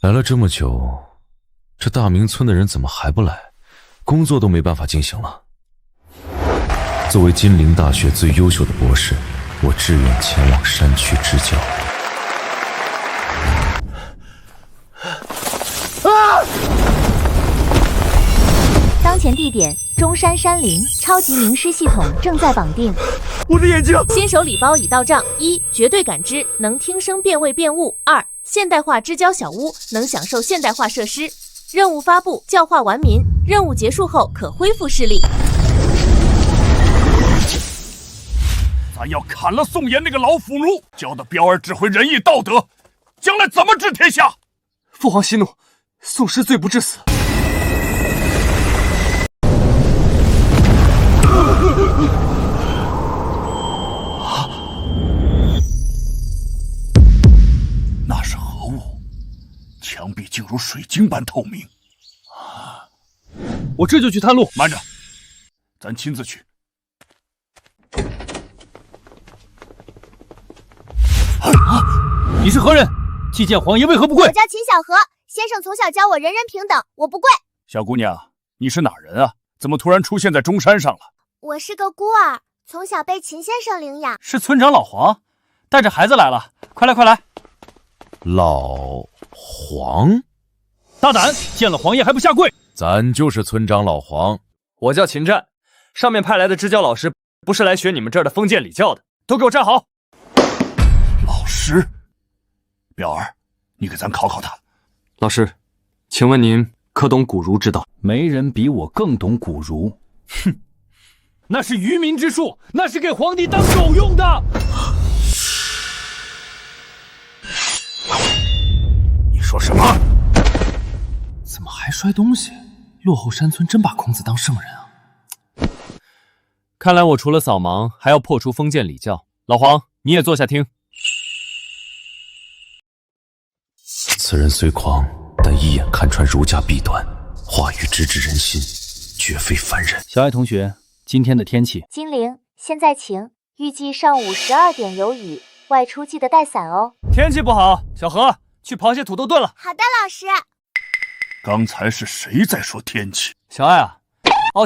来了这么久，这大明村的人怎么还不来？工作都没办法进行了。作为金陵大学最优秀的博士，我志愿前往山区支教。当前地点：中山山林，超级名师系统正在绑定。我的眼睛！新手礼包已到账：一、绝对感知，能听声辨位辨物；二、现代化支教小屋，能享受现代化设施。任务发布：教化完民。任务结束后可恢复视力。咱要砍了宋岩那个老腐儒，教的彪儿只会仁义道德，将来怎么治天下？父皇息怒，宋师罪不至死。那是何物？墙壁竟如水晶般透明。我这就去探路。慢着，咱亲自去。你是何人？祭见皇爷为何不跪？我叫秦小荷，先生从小教我人人平等，我不跪。小姑娘，你是哪人啊？怎么突然出现在中山上了？我是个孤儿，从小被秦先生领养。是村长老黄，带着孩子来了，快来快来！老黄，大胆，见了皇爷还不下跪？咱就是村长老黄。我叫秦战，上面派来的支教老师不是来学你们这儿的封建礼教的，都给我站好！老师，彪儿，你给咱考考他。老师，请问您可懂古儒之道？没人比我更懂古儒。哼，那是愚民之术，那是给皇帝当狗用的。你说什么？怎么还摔东西？落后山村真把孔子当圣人啊！看来我除了扫盲，还要破除封建礼教。老黄，你也坐下听。此人虽狂，但一眼看穿儒家弊端，话语直指人心，绝非凡人。小爱同学，今天的天气？金陵现在晴，预计上午12点有雨，外出记得带伞哦。天气不好，小何去刨些土豆炖了。好的，老师。刚才是谁在说天气？小爱啊，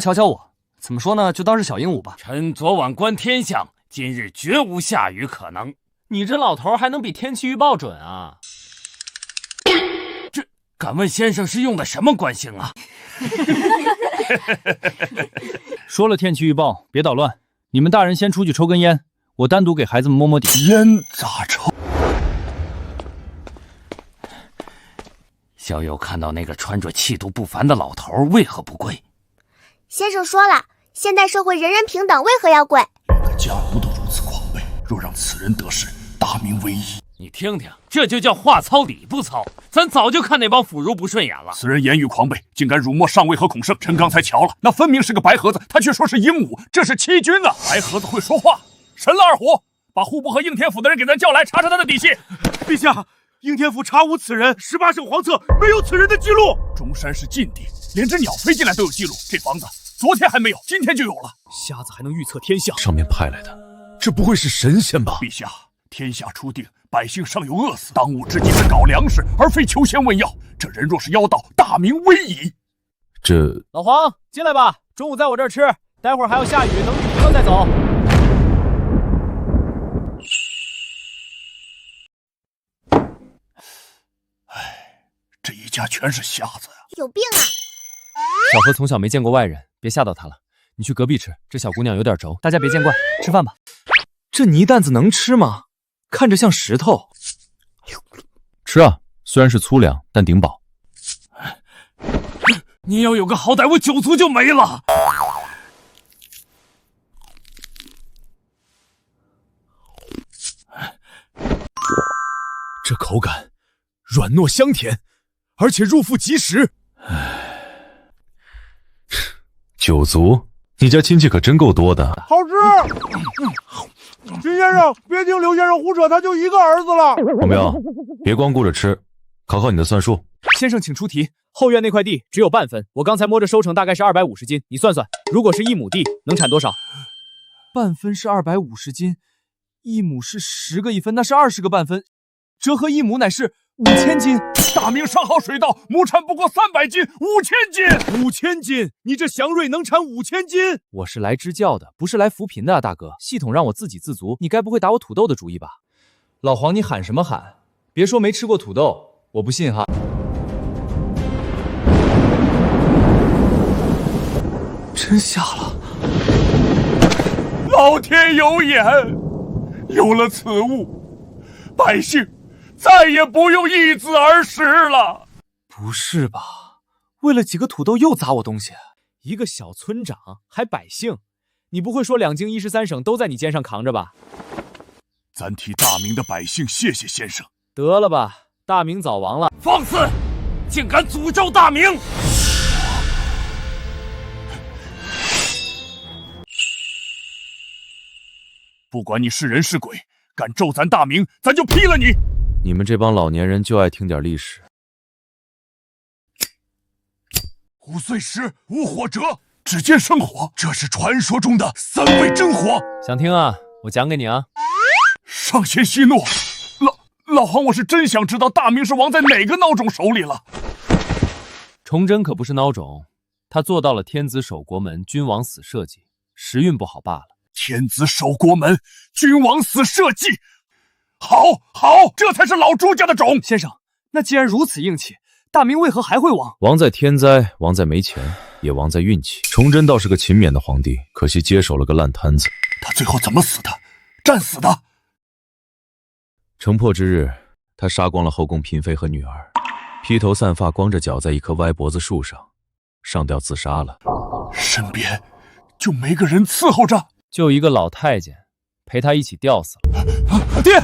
瞧瞧我，怎么说呢？就当是小鹦鹉吧。臣昨晚观天象，今日绝无下雨可能。你这老头还能比天气预报准啊？这，敢问先生是用的什么观星啊？说了天气预报，别捣乱。你们大人先出去抽根烟，我单独给孩子们摸摸底。烟咋抽？小友看到那个穿着气度不凡的老头，为何不跪？先生说了，现代社会人人平等，为何要跪？连个家奴都如此狂悖，若让此人得势，大明危矣。你听听，这就叫话糙理不糙。咱早就看那帮腐儒不顺眼了。此人言语狂悖，竟敢辱没上尉和孔圣。臣刚才瞧了，那分明是个白盒子，他却说是鹦鹉，这是欺君啊！白盒子会说话。神了二虎，把户部和应天府的人给咱叫来，查查他的底细。陛下，应天府查无此人，18省皇册没有此人的记录。中山是禁地，连只鸟飞进来都有记录。这房子昨天还没有，今天就有了。瞎子还能预测天象？上面派来的，这不会是神仙吧？陛下，天下初定，百姓尚有饿死，当务之急是搞粮食，而非求仙问药。这人若是妖道，大明危矣。这老黄进来吧，中午在我这儿吃，待会儿还要下雨，等雨停了再走。这一家全是瞎子呀！有病啊！小何从小没见过外人，别吓到他了。你去隔壁吃，这小姑娘有点轴，大家别见怪，吃饭吧。这泥担子能吃吗？看着像石头。吃啊，虽然是粗粮，但顶饱。你要有个好歹，我酒足就没了。这口感软糯香甜，而且入腹即食。酒足，你家亲戚可真够多的。好吃。秦先生，别听刘先生胡扯，他就一个儿子了。黄彪，别光顾着吃，考考你的算术。先生，请出题。后院那块地只有半分，我刚才摸着收成大概是250斤，你算算，如果是1亩地，能产多少？半分是250斤，1亩是10个1分，那是20个半分，折合1亩乃是5000斤！大明上好水稻，亩产不过300斤，5000斤！5000斤！你这祥瑞能产5000斤？我是来支教的，不是来扶贫的啊，大哥。系统让我自给自足，你该不会打我土豆的主意吧？老黄，你喊什么喊？别说没吃过土豆，我不信哈。真下了！老天有眼，有了此物，百姓再也不用易子而食了。不是吧？为了几个土豆又砸我东西？一个小村长还百姓？你不会说2京1市3省都在你肩上扛着吧？咱替大明的百姓谢谢先生。得了吧，大明早亡了。放肆！竟敢诅咒大明！不管你是人是鬼，敢咒咱大明，咱就劈了你！你们这帮老年人就爱听点历史。5岁时无火折，只见生火，这是传说中的3味真火。想听啊？我讲给你啊。上仙息怒，老黄，我是真想知道大明是亡在哪个孬种手里了。崇祯可不是孬种，他做到了天子守国门，君王死社稷，时运不好罢了。天子守国门，君王死社稷，好，这才是老朱家的种。先生，那既然如此硬气，大明为何还会亡？亡在天灾，亡在没钱，也亡在运气。崇祯倒是个勤勉的皇帝，可惜接手了个烂摊子。他最后怎么死的？战死的。城破之日，他杀光了后宫嫔妃和女儿，披头散发，光着脚在一棵歪脖子树上上吊自杀了。身边就没个人伺候着，就一个老太监陪他一起吊死了。爹，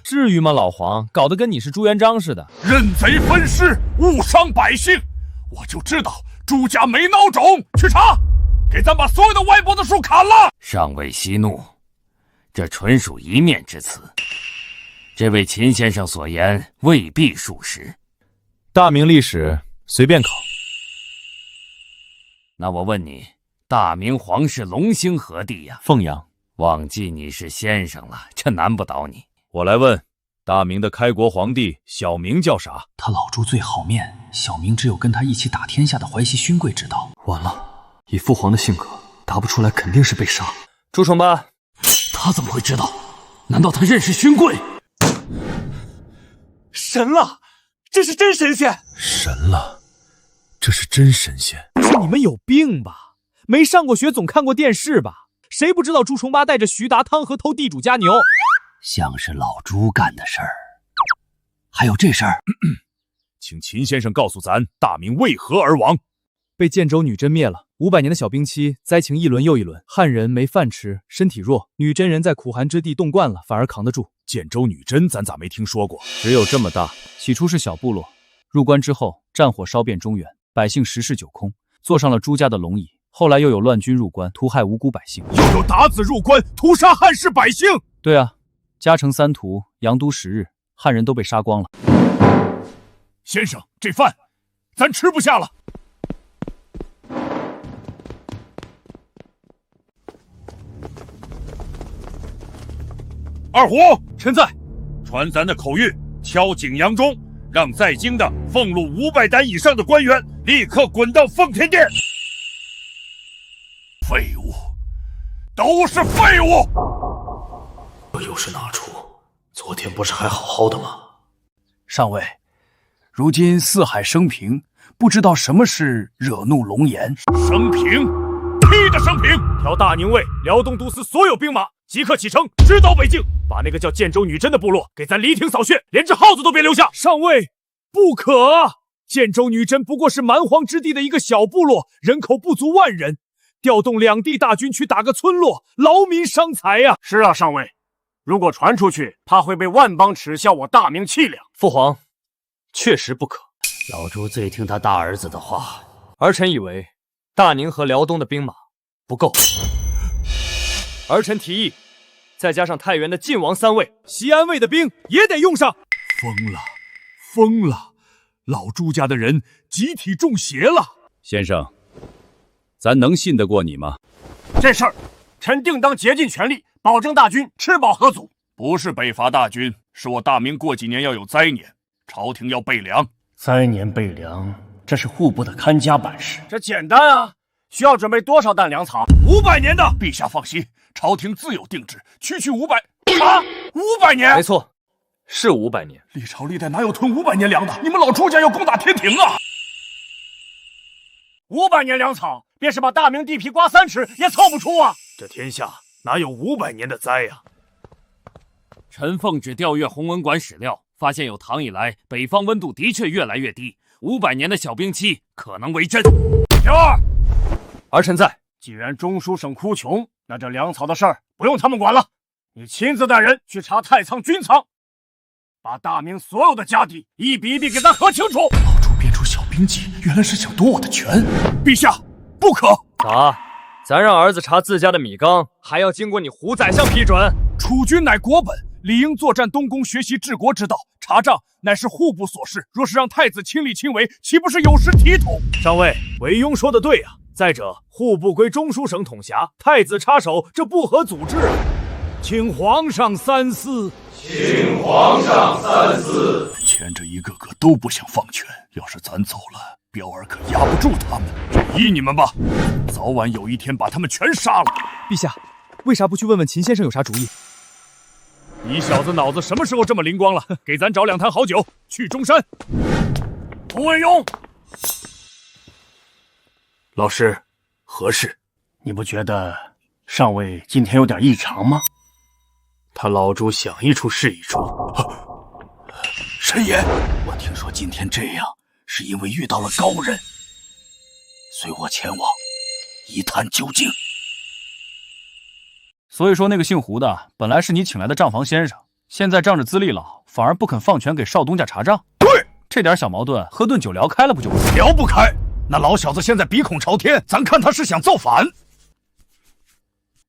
至于吗？老黄搞得跟你是朱元璋似的。认贼分尸，误伤百姓，我就知道朱家没孬种。去查，给咱把所有的歪脖子树砍了。上尉息怒，这纯属一面之词。这位秦先生所言未必属实。大明历史随便考。那我问你，大明皇室龙兴何地呀？凤阳。忘记你是先生了，这难不倒你。我来问，大明的开国皇帝小明叫啥？他老朱最好面，小明只有跟他一起打天下的淮西勋贵知道。完了，以父皇的性格，答不出来肯定是被杀。朱重八，他怎么会知道？难道他认识勋贵？神了，这是真神仙！神了，这是真神仙！是你们有病吧？没上过学，总看过电视吧？谁不知道朱重八带着徐达汤和偷地主家牛？像是老朱干的事儿。还有这事儿，请秦先生告诉咱，大明为何而亡？被建州女真灭了。500年的小冰期，灾情一轮又一轮，汉人没饭吃，身体弱，女真人在苦寒之地冻惯了，反而扛得住。建州女真咱咋没听说过？只有这么大。起初是小部落，入关之后，战火烧遍中原，百姓十室九空，坐上了朱家的龙椅。后来又有乱军入关，屠害无辜百姓；又有鞑子入关，屠杀汉室百姓。对啊，嘉诚3屠，阳都10日，汉人都被杀光了。先生，这饭咱吃不下了。二虎，臣在。传咱的口谕，敲景阳钟，让在京的俸禄500担以上的官员立刻滚到奉天殿。废物，都是废物！这又是哪出？昨天不是还好好的吗？上尉，如今四海升平，不知道什么是惹怒龙颜。升平，屁的升平！调大宁卫、辽东都司所有兵马，即刻启程，直捣北境，把那个叫建州女真的部落给咱黎庭扫穴，连只耗子都别留下。上尉，不可啊！建州女真不过是蛮荒之地的一个小部落，人口不足10000人。调动2地大军去打个村落，劳民伤财呀！是啊，上尉，如果传出去，怕会被万邦耻笑我大明气量。父皇，确实不可。老朱最听他大儿子的话，儿臣以为大宁和辽东的兵马不够，儿臣提议再加上太原的晋王3位，西安卫的兵也得用上。疯了！老朱家的人集体中邪了。先生，咱能信得过你吗？这事儿，臣定当竭尽全力，保证大军吃饱喝足。不是北伐大军，是我大明过几年要有灾年，朝廷要备粮。3年备粮，这是户部的看家本事。这简单啊，需要准备多少担粮草？500年的。陛下放心，朝廷自有定制，区500。啊，500年？没错，是500年。历朝历代哪有囤500年粮的？你们老朱家要攻打天庭啊！500年粮草，便是把大明地皮刮3尺也凑不出啊！这天下哪有500年的灾呀？陈凤只调阅弘文馆史料，发现有唐以来北方温度的确越来越低，500年的小冰期可能为真。刘二，儿臣在。既然中书省哭穷，那这粮草的事儿不用他们管了，你亲自带人去查太仓、军仓，把大明所有的家底一笔一笔给咱核清楚。老朱编出小兵计，原来是想夺我的权。陛下，不可！咋？咱让儿子查自家的米缸，还要经过你胡宰相批准？储君乃国本，理应作战东宫，学习治国之道。查账乃是户部所事，若是让太子亲力亲为，岂不是有失体统？上尉，韦庸说的对啊。再者，户部归中书省统辖，太子插手，这不合祖制。请皇上三思。请皇上三思。牵着一个个都不想放权，要是咱走了，彪儿可压不住他们。就依你们吧，早晚有一天把他们全杀了。陛下，为啥不去问问秦先生有啥主意？你小子脑子什么时候这么灵光了？给咱找2坛好酒，去中山。洪文庸，老师，何事？你不觉得上尉今天有点异常吗？他老朱想一出是一出。神爷，我听说今天这样是因为遇到了高人，随我前往一探究竟。所以说那个姓胡的本来是你请来的账房先生，现在仗着资历老，反而不肯放权给少东家查账。对，这点小矛盾喝顿酒聊开了不就完了？聊不开。那老小子现在鼻孔朝天，咱看他是想造反。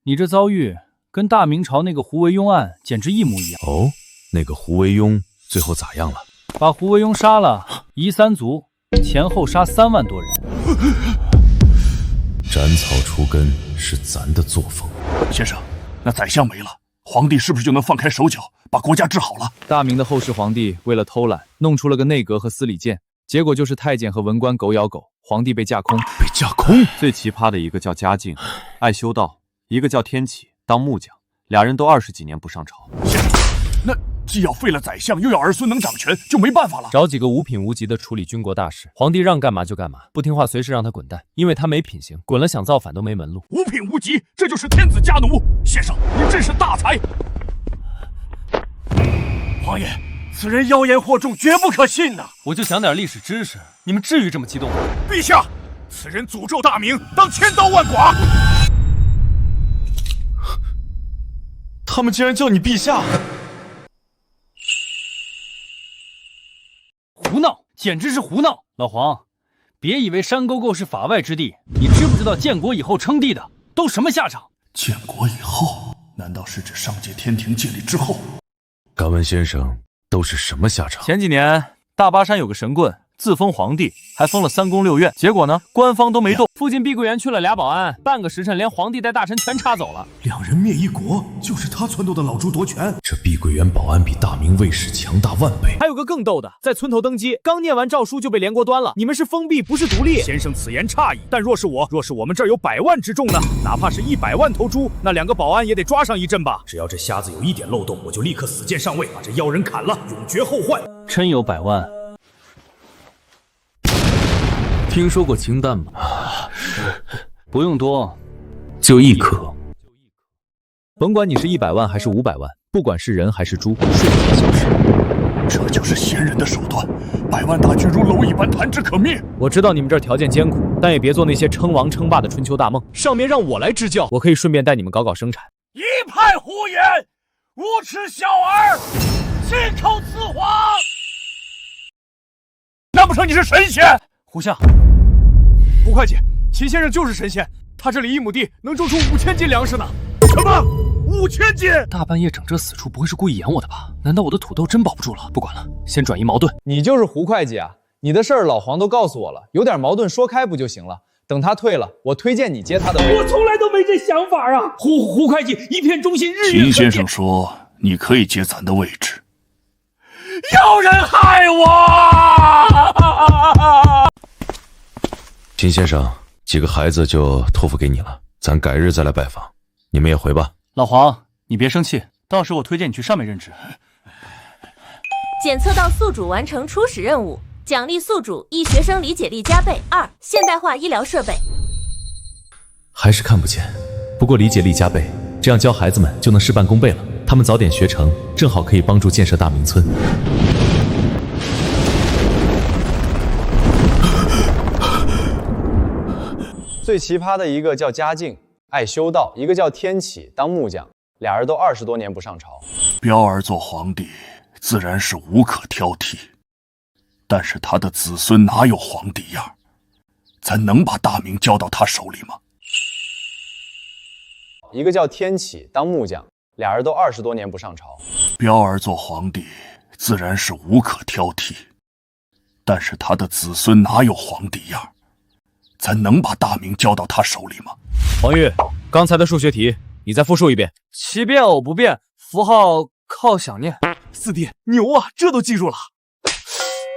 你这遭遇跟大明朝那个胡惟庸案简直一模一样。哦，那个胡惟庸最后咋样了？把胡惟庸杀了，夷3族，前后杀3万多人。斩草除根是咱的作风。先生，那宰相没了，皇帝是不是就能放开手脚，把国家治好了？大明的后世皇帝为了偷懒，弄出了个内阁和司礼监，结果就是太监和文官狗咬狗，皇帝被架空。被架空？最奇葩的一个叫嘉靖，爱修道；一个叫天启，当木匠，俩人都20几年不上朝。先生，那既要废了宰相，又要儿孙能掌权，就没办法了。找几个无品无级的处理军国大事，皇帝让干嘛就干嘛，不听话随时让他滚蛋，因为他没品行，滚了想造反都没门路。无品无级，这就是天子家奴。先生，您真是大才。皇爷，此人妖言惑众，绝不可信呐！我就讲点历史知识，你们至于这么激动吗？陛下，此人诅咒大明，当千刀万剐。他们竟然叫你陛下！胡闹，简直是胡闹！老黄，别以为山沟沟是法外之地，你知不知道建国以后称帝的都什么下场？建国以后，难道是指上届天庭建立之后？敢问先生，都是什么下场？前几年大巴山有个神棍自封皇帝，还封了3宫6院，结果呢，官方都没动。附近碧桂园去了俩保安，半个时辰连皇帝带大臣全插走了。2人灭一国，就是他撺掇的老朱夺权。这碧桂园保安比大明卫士强大万倍。还有个更逗的，在村头登基，刚念完诏书就被连国端了。你们是封闭，不是独立。先生此言差矣，但若是我们这儿有100万之众呢？哪怕是100万头猪，那2个保安也得抓上一阵吧？只要这瞎子有一点漏洞，我就立刻死谏上位，把这妖人砍了，永绝后患。真有100万？听说过氢弹吗？不用多，就1颗。甭管你是100万还是500万，不管是人还是猪，瞬间消失。这就是先人的手段，100万大军如蝼蚁般弹指可灭。我知道你们这儿条件艰苦，但也别做那些称王称霸的春秋大梦。上面让我来支教，我可以顺便带你们搞搞生产。一派胡言，无耻小儿，信口雌黄！难不成你是神仙？胡相，胡会计，秦先生就是神仙，他这里1亩地能种出5000斤粮食呢。什么？5000斤？大半夜整这死处，不会是故意演我的吧？难道我的土豆真保不住了？不管了，先转移矛盾。你就是胡会计啊？你的事儿老黄都告诉我了，有点矛盾说开不就行了？等他退了，我推荐你接他的位置。我从来都没这想法啊！胡会计一片忠心，日月秦先生说你可以接咱的位置。有人害我！秦先生，几个孩子就托付给你了，咱改日再来拜访。你们也回吧。老黄，你别生气，到时我推荐你去上面任职。检测到宿主完成初始任务，奖励宿主1学生理解力加倍，2现代化医疗设备。还是看不见，不过理解力加倍，这样教孩子们就能事半功倍了。他们早点学成，正好可以帮助建设大明村。最奇葩的一个叫嘉靖，爱修道；一个叫天启，当木匠，俩人都20多年不上朝。彪儿做皇帝，自然是无可挑剔，但是他的子孙哪有皇帝样？咱能把大明交到他手里吗？一个叫天启，当木匠，俩人都20多年不上朝。彪儿做皇帝，自然是无可挑剔，但是他的子孙哪有皇帝样？咱能把大明交到他手里吗？黄玉，刚才的数学题，你再复述一遍。奇变偶不变，符号靠想念。四弟牛啊，这都记住了。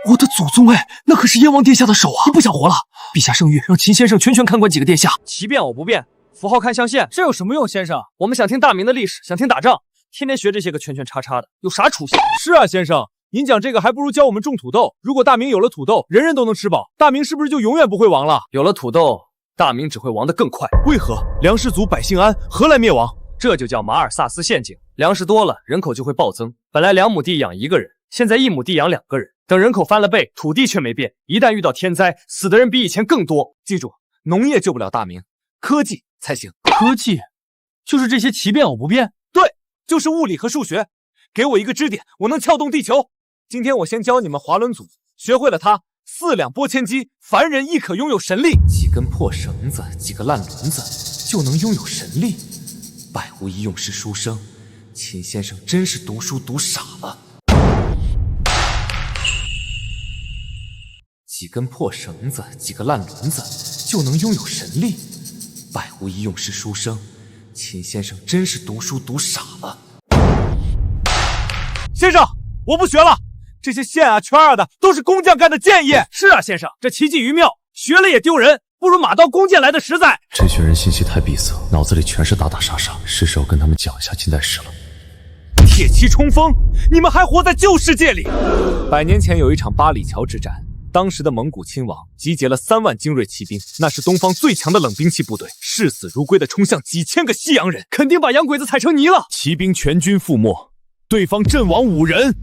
我的祖宗哎，那可是燕王殿下的手啊！你不想活了？陛下圣谕，让秦先生全权看管几个殿下。奇变偶不变，符号看象限，这有什么用？先生，我们想听大明的历史，想听打仗，天天学这些个圈圈叉叉的，有啥出息？是啊，先生，您讲这个还不如教我们种土豆。如果大明有了土豆，人人都能吃饱，大明是不是就永远不会亡了？有了土豆，大明只会亡得更快。为何？粮食足，百姓安，何来灭亡？这就叫马尔萨斯陷阱。粮食多了，人口就会暴增。本来2亩地养1个人，现在1亩地养2个人。等人口翻了倍，土地却没变。一旦遇到天灾，死的人比以前更多。记住，农业救不了大明，科技才行。科技就是这些奇变偶不变？对，就是物理和数学。给我一个支点，我能撬动地球。今天我先教你们滑轮组，学会了它，4两拨千斤，凡人亦可拥有神力。几根破绳子，几个烂轮子，就能拥有神力。百无一用是书生，秦先生真是读书读傻了。几根破绳子，几个烂轮子，就能拥有神力。百无一用是书生，秦先生真是读书读傻了。先生，我不学了，这些线啊圈啊的都是工匠干的贱业。是啊，先生，这奇技于妙，学了也丢人，不如马到弓箭来的实在。这群人信息太闭塞，脑子里全是打打杀杀，是时候跟他们讲一下近代史了。铁骑冲锋，你们还活在旧世界里？100年前有一场八里桥之战，当时的蒙古亲王集结了3万精锐骑兵，那是东方最强的冷兵器部队，视死如归的冲向几千个西洋人，肯定把洋鬼子踩成泥了。骑兵全军覆没，对方阵亡5人，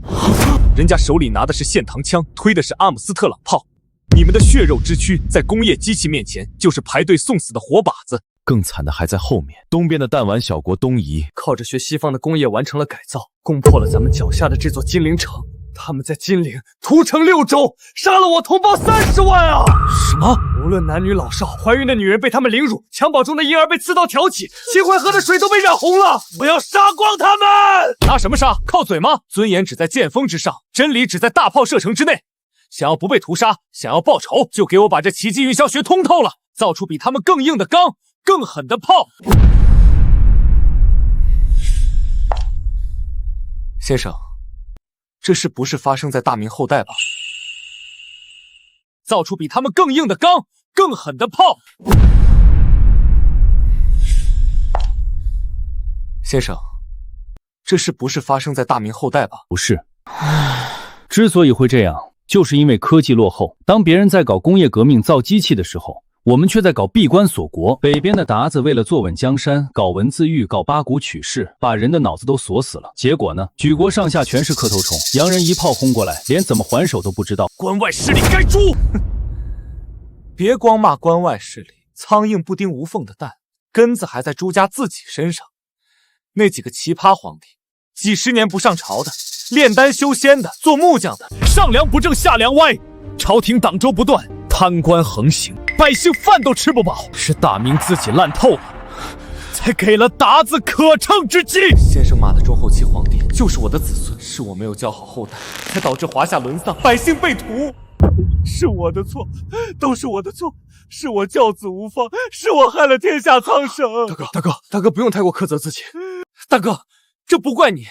人家手里拿的是线膛枪，推的是阿姆斯特朗炮。你们的血肉之躯在工业机器面前就是排队送死的活靶子。更惨的还在后面，东边的弹丸小国东夷靠着学西方的工业完成了改造，攻破了咱们脚下的这座金陵城。他们在金陵屠城6州，杀了我同胞30万啊！什么？无论男女老少，怀孕的女人被他们凌辱，襁褓中的婴儿被刺刀挑起，秦淮河的水都被染红了。我要杀光他们！拿什么杀？靠嘴吗？尊严只在剑锋之上，真理只在大炮射程之内。想要不被屠杀，想要报仇，就给我把这奇迹运销学通透了，造出比他们更硬的钢，更狠的炮。先生，这事不是发生在大明后代吧？造出比他们更硬的钢，更狠的炮。先生，这事不是发生在大明后代吧？不是。之所以会这样，就是因为科技落后。当别人在搞工业革命造机器的时候，我们却在搞闭关锁国。北边的鞑子为了坐稳江山，搞文字狱，搞八股取士，把人的脑子都锁死了。结果呢，举国上下全是磕头虫，洋人一炮轰过来，连怎么还手都不知道。关外势力该诛！别光骂关外势力，苍蝇不叮无缝的蛋，根子还在朱家自己身上。那几个奇葩皇帝，几10年不上朝的，炼丹修仙的，做木匠的，上梁不正下梁歪，朝廷党州不断，贪官横行，百姓饭都吃不饱，是大明自己烂透了，才给了鞑子可乘之机。先生骂的中后期皇帝就是我的子孙，是我没有教好后代，才导致华夏沦丧，百姓被屠。是我的错，都是我的错，是我教子无方，是我害了天下苍生。大哥，不用太过苛责自己。大哥，这不怪你，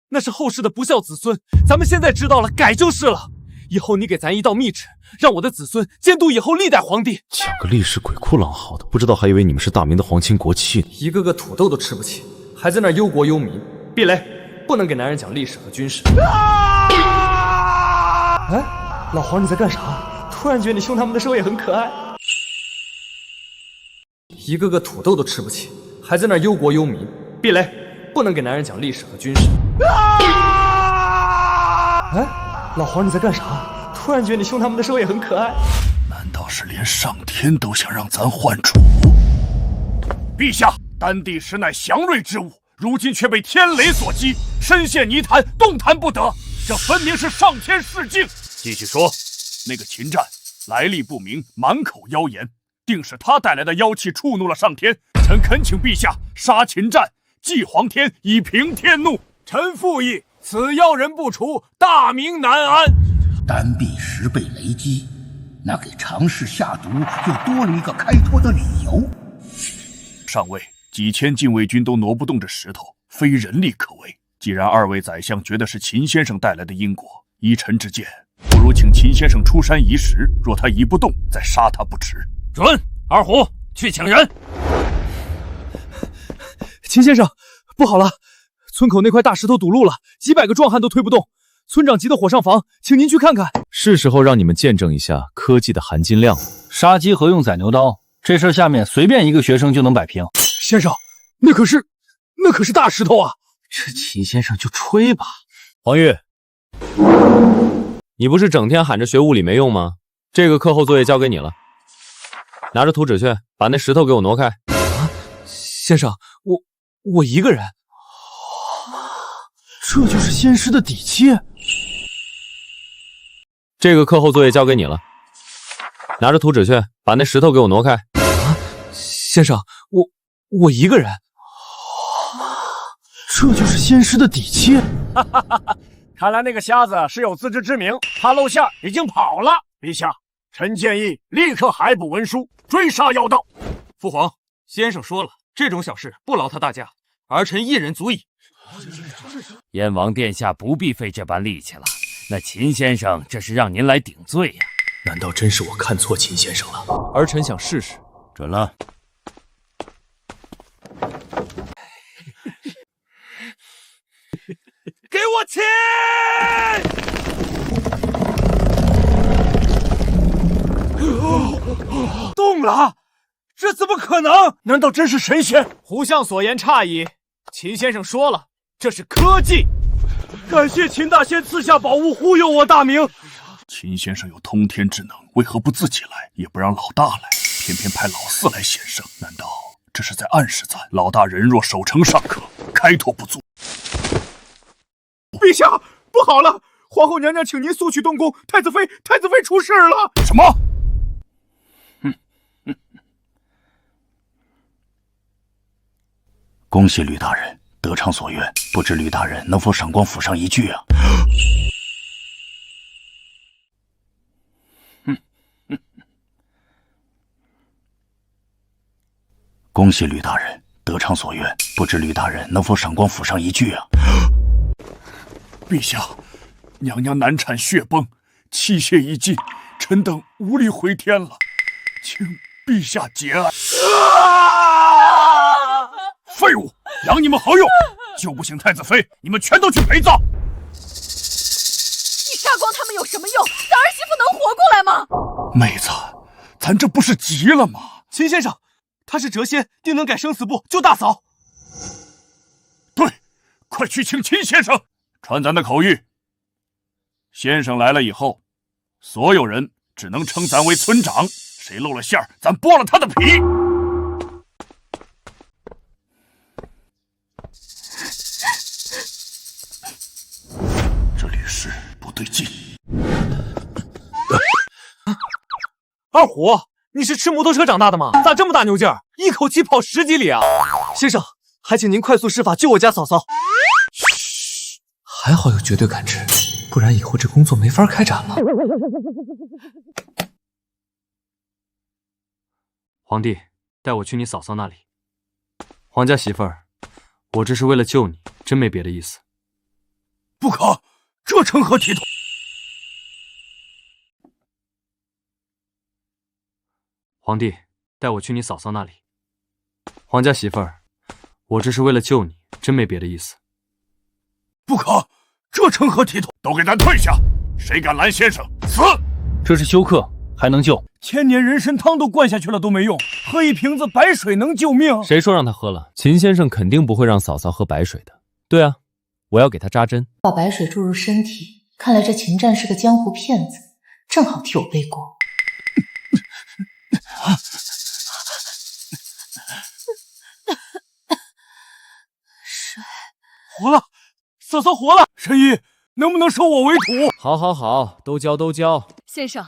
那是后世的不孝子孙。咱们现在知道了，改就是了。以后你给咱一道密旨，让我的子孙监督以后历代皇帝。讲个历史鬼哭狼嚎的，不知道还以为你们是大明的皇亲国戚呢。一个个土豆都吃不起，还在那忧国忧民。避雷，不能给男人讲历史和军事。哎，老黄你在干啥？突然觉得你兄他们的时候也很可爱。一个个土豆都吃不起，还在那忧国忧民。避雷，不能给男人讲历史和军事。哎，老黄你在干啥？突然觉得你兄他们的时候也很可爱。难道是连上天都想让咱换主？陛下，丹帝实乃祥瑞之物，如今却被天雷所击，深陷泥潭，动弹不得。这分明是上天示镜。继续说，那个秦战来历不明，满口妖言，定是他带来的妖气触怒了上天。臣恳请陛下杀秦战，祭皇天，以平天怒。臣附议，此妖人不除，大明难安。丹帝时被雷击，那给常侍下毒又多了一个开脱的理由。上尉，几千禁卫军都挪不动这石头，非人力可为。既然二位宰相觉得是秦先生带来的因果，依臣之见，不如请秦先生出山移石，若他移不动，再杀他不迟。准，二虎去请人。秦先生，不好了，村口那块大石头堵路了，几百个壮汉都推不动。村长急得火上房，请您去看看。是时候让你们见证一下科技的含金量了。杀鸡何用宰牛刀？这事下面随便一个学生就能摆平。先生，那可是大石头啊！这秦先生就吹吧。黄玉，你不是整天喊着学物理没用吗？这个课后作业交给你了，拿着图纸去，把那石头给我挪开。啊，先生，我一个人。这就是仙师的底气。这个课后作业交给你了，拿着图纸去，把那石头给我挪开。啊，先生，我一个人。这就是仙师的底气。看来那个瞎子是有自知之明，他露馅已经跑了。陛下，臣建议立刻海捕文书，追杀妖道。父皇，先生说了，这种小事不劳他大驾，儿臣一人足矣。燕王殿下不必费这般力气了。那秦先生这是让您来顶罪呀？难道真是我看错秦先生了？儿臣想试试。准了。给我钱！动了！这怎么可能？难道真是神仙？胡相所言差矣。秦先生说了，这是科技。感谢秦大仙赐下宝物，忽悠我大明。秦先生有通天之能，为何不自己来，也不让老大来，偏偏派老四来显圣？难道这是在暗示咱老大人若守成尚可，开拓不足？陛下，不好了！皇后娘娘请您速去东宫，太子妃出事了！什么？恭喜吕大人得偿所愿，不知吕大人能否赏光府上一句啊？恭喜吕大人得偿所愿，不知吕大人能否赏光府上一句啊？陛下，娘娘难产血崩，气血已尽，臣等无力回天了，请陛下节哀。废物，养你们何用？救不醒太子妃，你们全都去陪葬。你杀光他们有什么用？咱儿媳妇能活过来吗？妹子，咱这不是急了吗？秦先生，他是谪仙，定能改生死簿，救大嫂。对，快去请秦先生。传咱的口谕，先生来了以后，所有人只能称咱为村长，谁露了馅儿，咱剥了他的皮。这里是不对劲。二虎，你是吃摩托车长大的吗？咋这么大牛劲儿，一口气跑10几里啊？先生，还请您快速施法救我家嫂嫂。嘘，还好有绝对感知，不然以后这工作没法开展了。皇帝，带我去你嫂嫂那里。皇家媳妇儿，我这是为了救你，真没别的意思。不可，这成何体统？皇帝，带我去你嫂嫂那里。皇家媳妇儿，我这是为了救你，真没别的意思。不可，这成何体统？都给咱退下！谁敢拦先生，死！这是休克，还能救？千年人参汤都灌下去了都没用，喝一瓶子白水能救命？谁说让他喝了？秦先生肯定不会让嫂嫂喝白水的。对啊，我要给他扎针，把白水注入身体。看来这秦战是个江湖骗子，正好替我背锅。活了，嫂嫂活了！神医，能不能收我为徒？好，好，好，都交，都交。先生，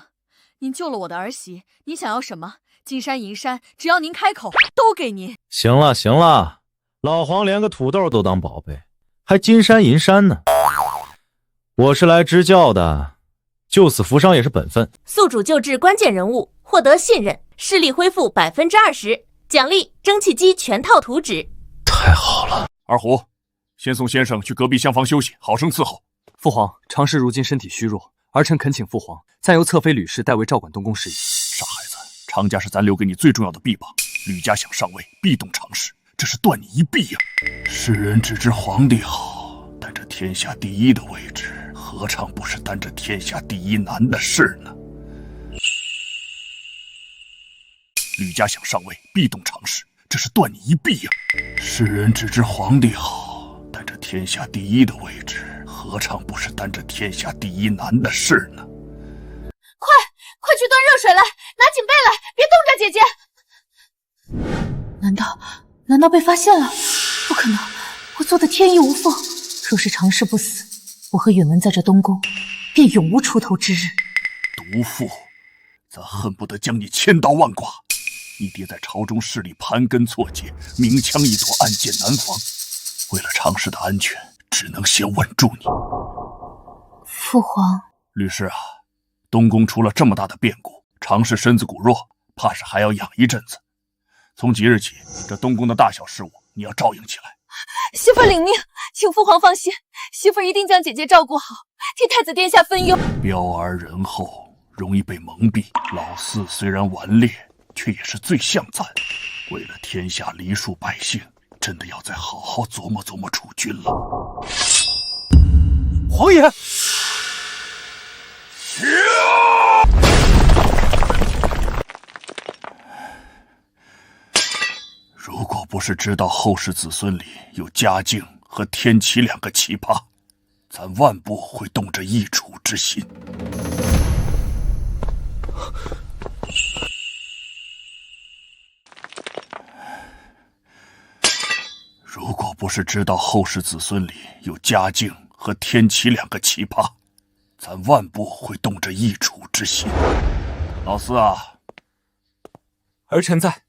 您救了我的儿媳，您想要什么？金山银山，只要您开口，都给您。行了，行了，老黄连个土豆都当宝贝，还金山银山呢？我是来支教的，救死扶伤也是本分。宿主救治关键人物，获得信任，视力恢复20%，奖励蒸汽机全套图纸。太好了，二虎，先送先生去隔壁厢房休息，好生伺候。父皇，常氏如今身体虚弱，儿臣恳请父皇再由侧妃吕氏代为照管东宫事宜。傻孩子，常家是咱留给你最重要的臂膀，吕家想上位，必动常氏，这是断你一臂呀！世人只知皇帝好，但这天下第一的位置，何尝不是担着天下第一难的事呢？吕家想上位，必动常氏，这是断你一臂呀！世人只知皇帝好，但这天下第一的位置，何尝不是担着天下第一难的事呢？快去端热水来，拿锦被来，别冻着姐姐。难道被发现了？不可能，我做的天衣无缝。若是常氏不死，我和允文在这东宫，便永无出头之日。毒妇，咱恨不得将你千刀万剐！你爹在朝中势力盘根错节，明枪易躲，暗箭难防。为了常氏的安全，只能先稳住你。父皇，律师啊，东宫出了这么大的变故，常氏身子骨弱，怕是还要养一阵子。从即日起，这东宫的大小事务你要照应起来。媳妇领命，请父皇放心，媳妇一定将姐姐照顾好，替太子殿下分忧。彪而仁厚，容易被蒙蔽。老四虽然顽劣，却也是最像咱。为了天下黎庶百姓，真的要再好好琢磨琢磨储君了。皇爷，如果不是知道后世子孙里有嘉靖和天启两个奇葩，咱万不会动这易主之心。如果不是知道后世子孙里有嘉靖和天启两个奇葩，咱万不会动这易主之心。老四啊，儿臣在。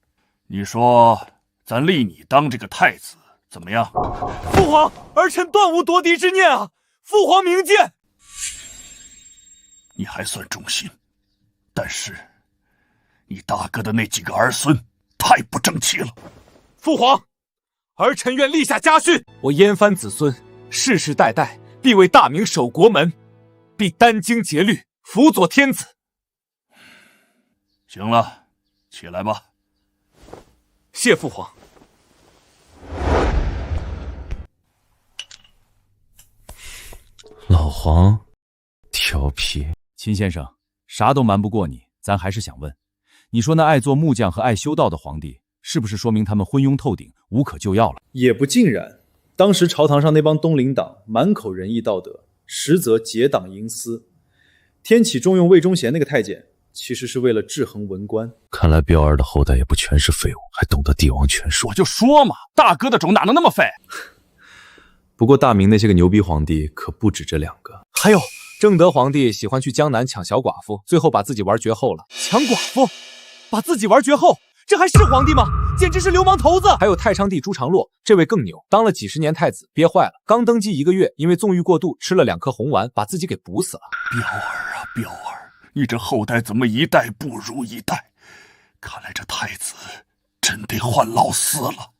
你说咱立你当这个太子怎么样？父皇，儿臣断无夺嫡之念啊！父皇明鉴。你还算忠心，但是你大哥的那几个儿孙太不争气了。父皇，儿臣愿立下家训，我燕藩子孙世世代代必为大明守国门，必殚精竭虑，辅佐天子。行了，起来吧。谢父皇。老黄，调皮。秦先生，啥都瞒不过你，咱还是想问，你说那爱做木匠和爱修道的皇帝，是不是说明他们昏庸透顶，无可救药了？也不尽然。当时朝堂上那帮东林党满口仁义道德，实则结党营私。天启重用魏忠贤那个太监，其实是为了制衡文官。看来彪儿的后代也不全是废物，还懂得帝王权术。我就说嘛，大哥的种哪能那么废？不过大明那些个牛逼皇帝可不止这两个，还有正德皇帝喜欢去江南抢小寡妇，最后把自己玩绝后了。抢寡妇，把自己玩绝后，这还是皇帝吗？简直是流氓头子！还有太昌帝朱常洛，这位更牛，当了几十年太子，憋坏了，刚登基1个月，因为纵欲过度，吃了2颗红丸，把自己给补死了。彪儿啊彪儿，你这后代怎么一代不如一代？看来这太子真得换老四了。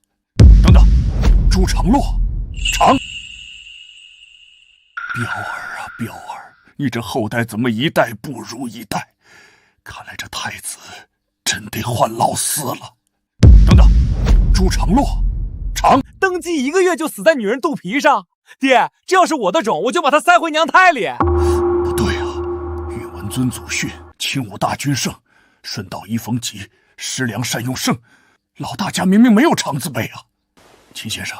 等等，朱常洛，彪儿啊彪儿，你这后代怎么一代不如一代？看来这太子真得换老四了。等等，朱常洛，登基1个月就死在女人肚皮上，爹，这要是我的种，我就把他塞回娘胎里。不对啊，宇文尊祖训，轻武大君圣，顺道一逢吉，施粮善用圣。老大家明明没有长字辈啊。秦先生，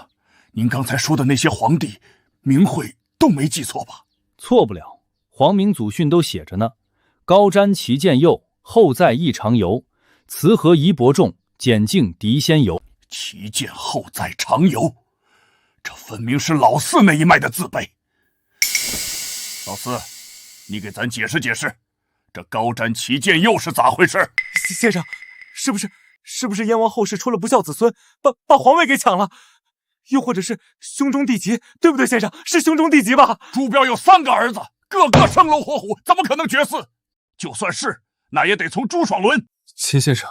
您刚才说的那些皇帝名讳都没记错吧？错不了，皇明祖训都写着呢。高瞻其见右，后在异常游。慈和宜伯仲，简敬敌先游。其见后在常游，这分明是老四那一脉的字辈。老四，你给咱解释解释，这高瞻其见右是咋回事？先生，是不是燕王后世出了不孝子孙，把皇位给抢了？又或者是兄终弟及，对不对，先生？是兄终弟及吧？朱标有3个儿子，个个生龙活虎，怎么可能绝嗣？就算是，那也得从朱爽伦。秦先生，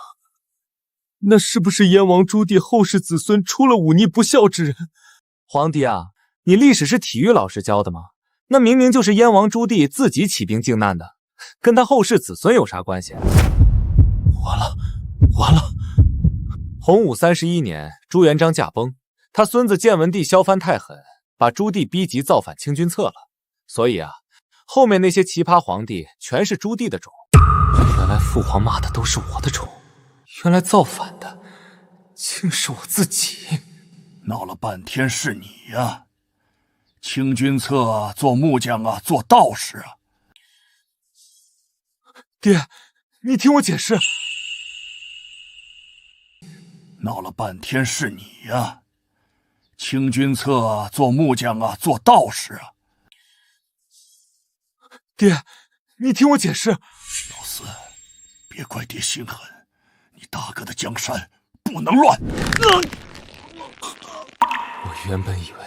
那是不是燕王朱棣后世子孙出了忤逆不孝之人？皇帝啊，你历史是体育老师教的吗？那明明就是燕王朱棣自己起兵靖难的，跟他后世子孙有啥关系？完了！洪武31年，朱元璋驾崩，他孙子建文帝萧藩太狠，把朱棣逼急造反清君侧了。所以啊，后面那些奇葩皇帝全是朱棣的种。原来父皇骂的都是我的种，原来造反的竟是我自己。闹了半天是你呀！清君侧做木匠啊，做道士啊。爹，你听我解释。闹了半天是你呀！清君侧做木匠啊，做道士啊。爹，你听我解释。老四，别怪爹心狠，你大哥的江山不能乱。我原本以为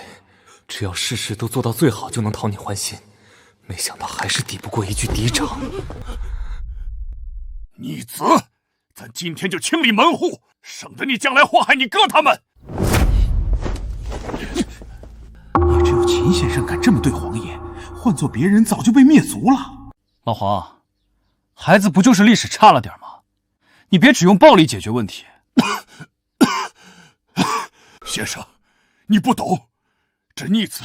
只要事事都做到最好就能讨你欢心，没想到还是抵不过一句嫡长。逆子，咱今天就清理门户，省得你将来祸害你哥他们。也只有秦先生敢这么对皇爷，换做别人早就被灭族了。老黄，孩子不就是历史差了点吗？你别只用暴力解决问题。先生，你不懂，这逆子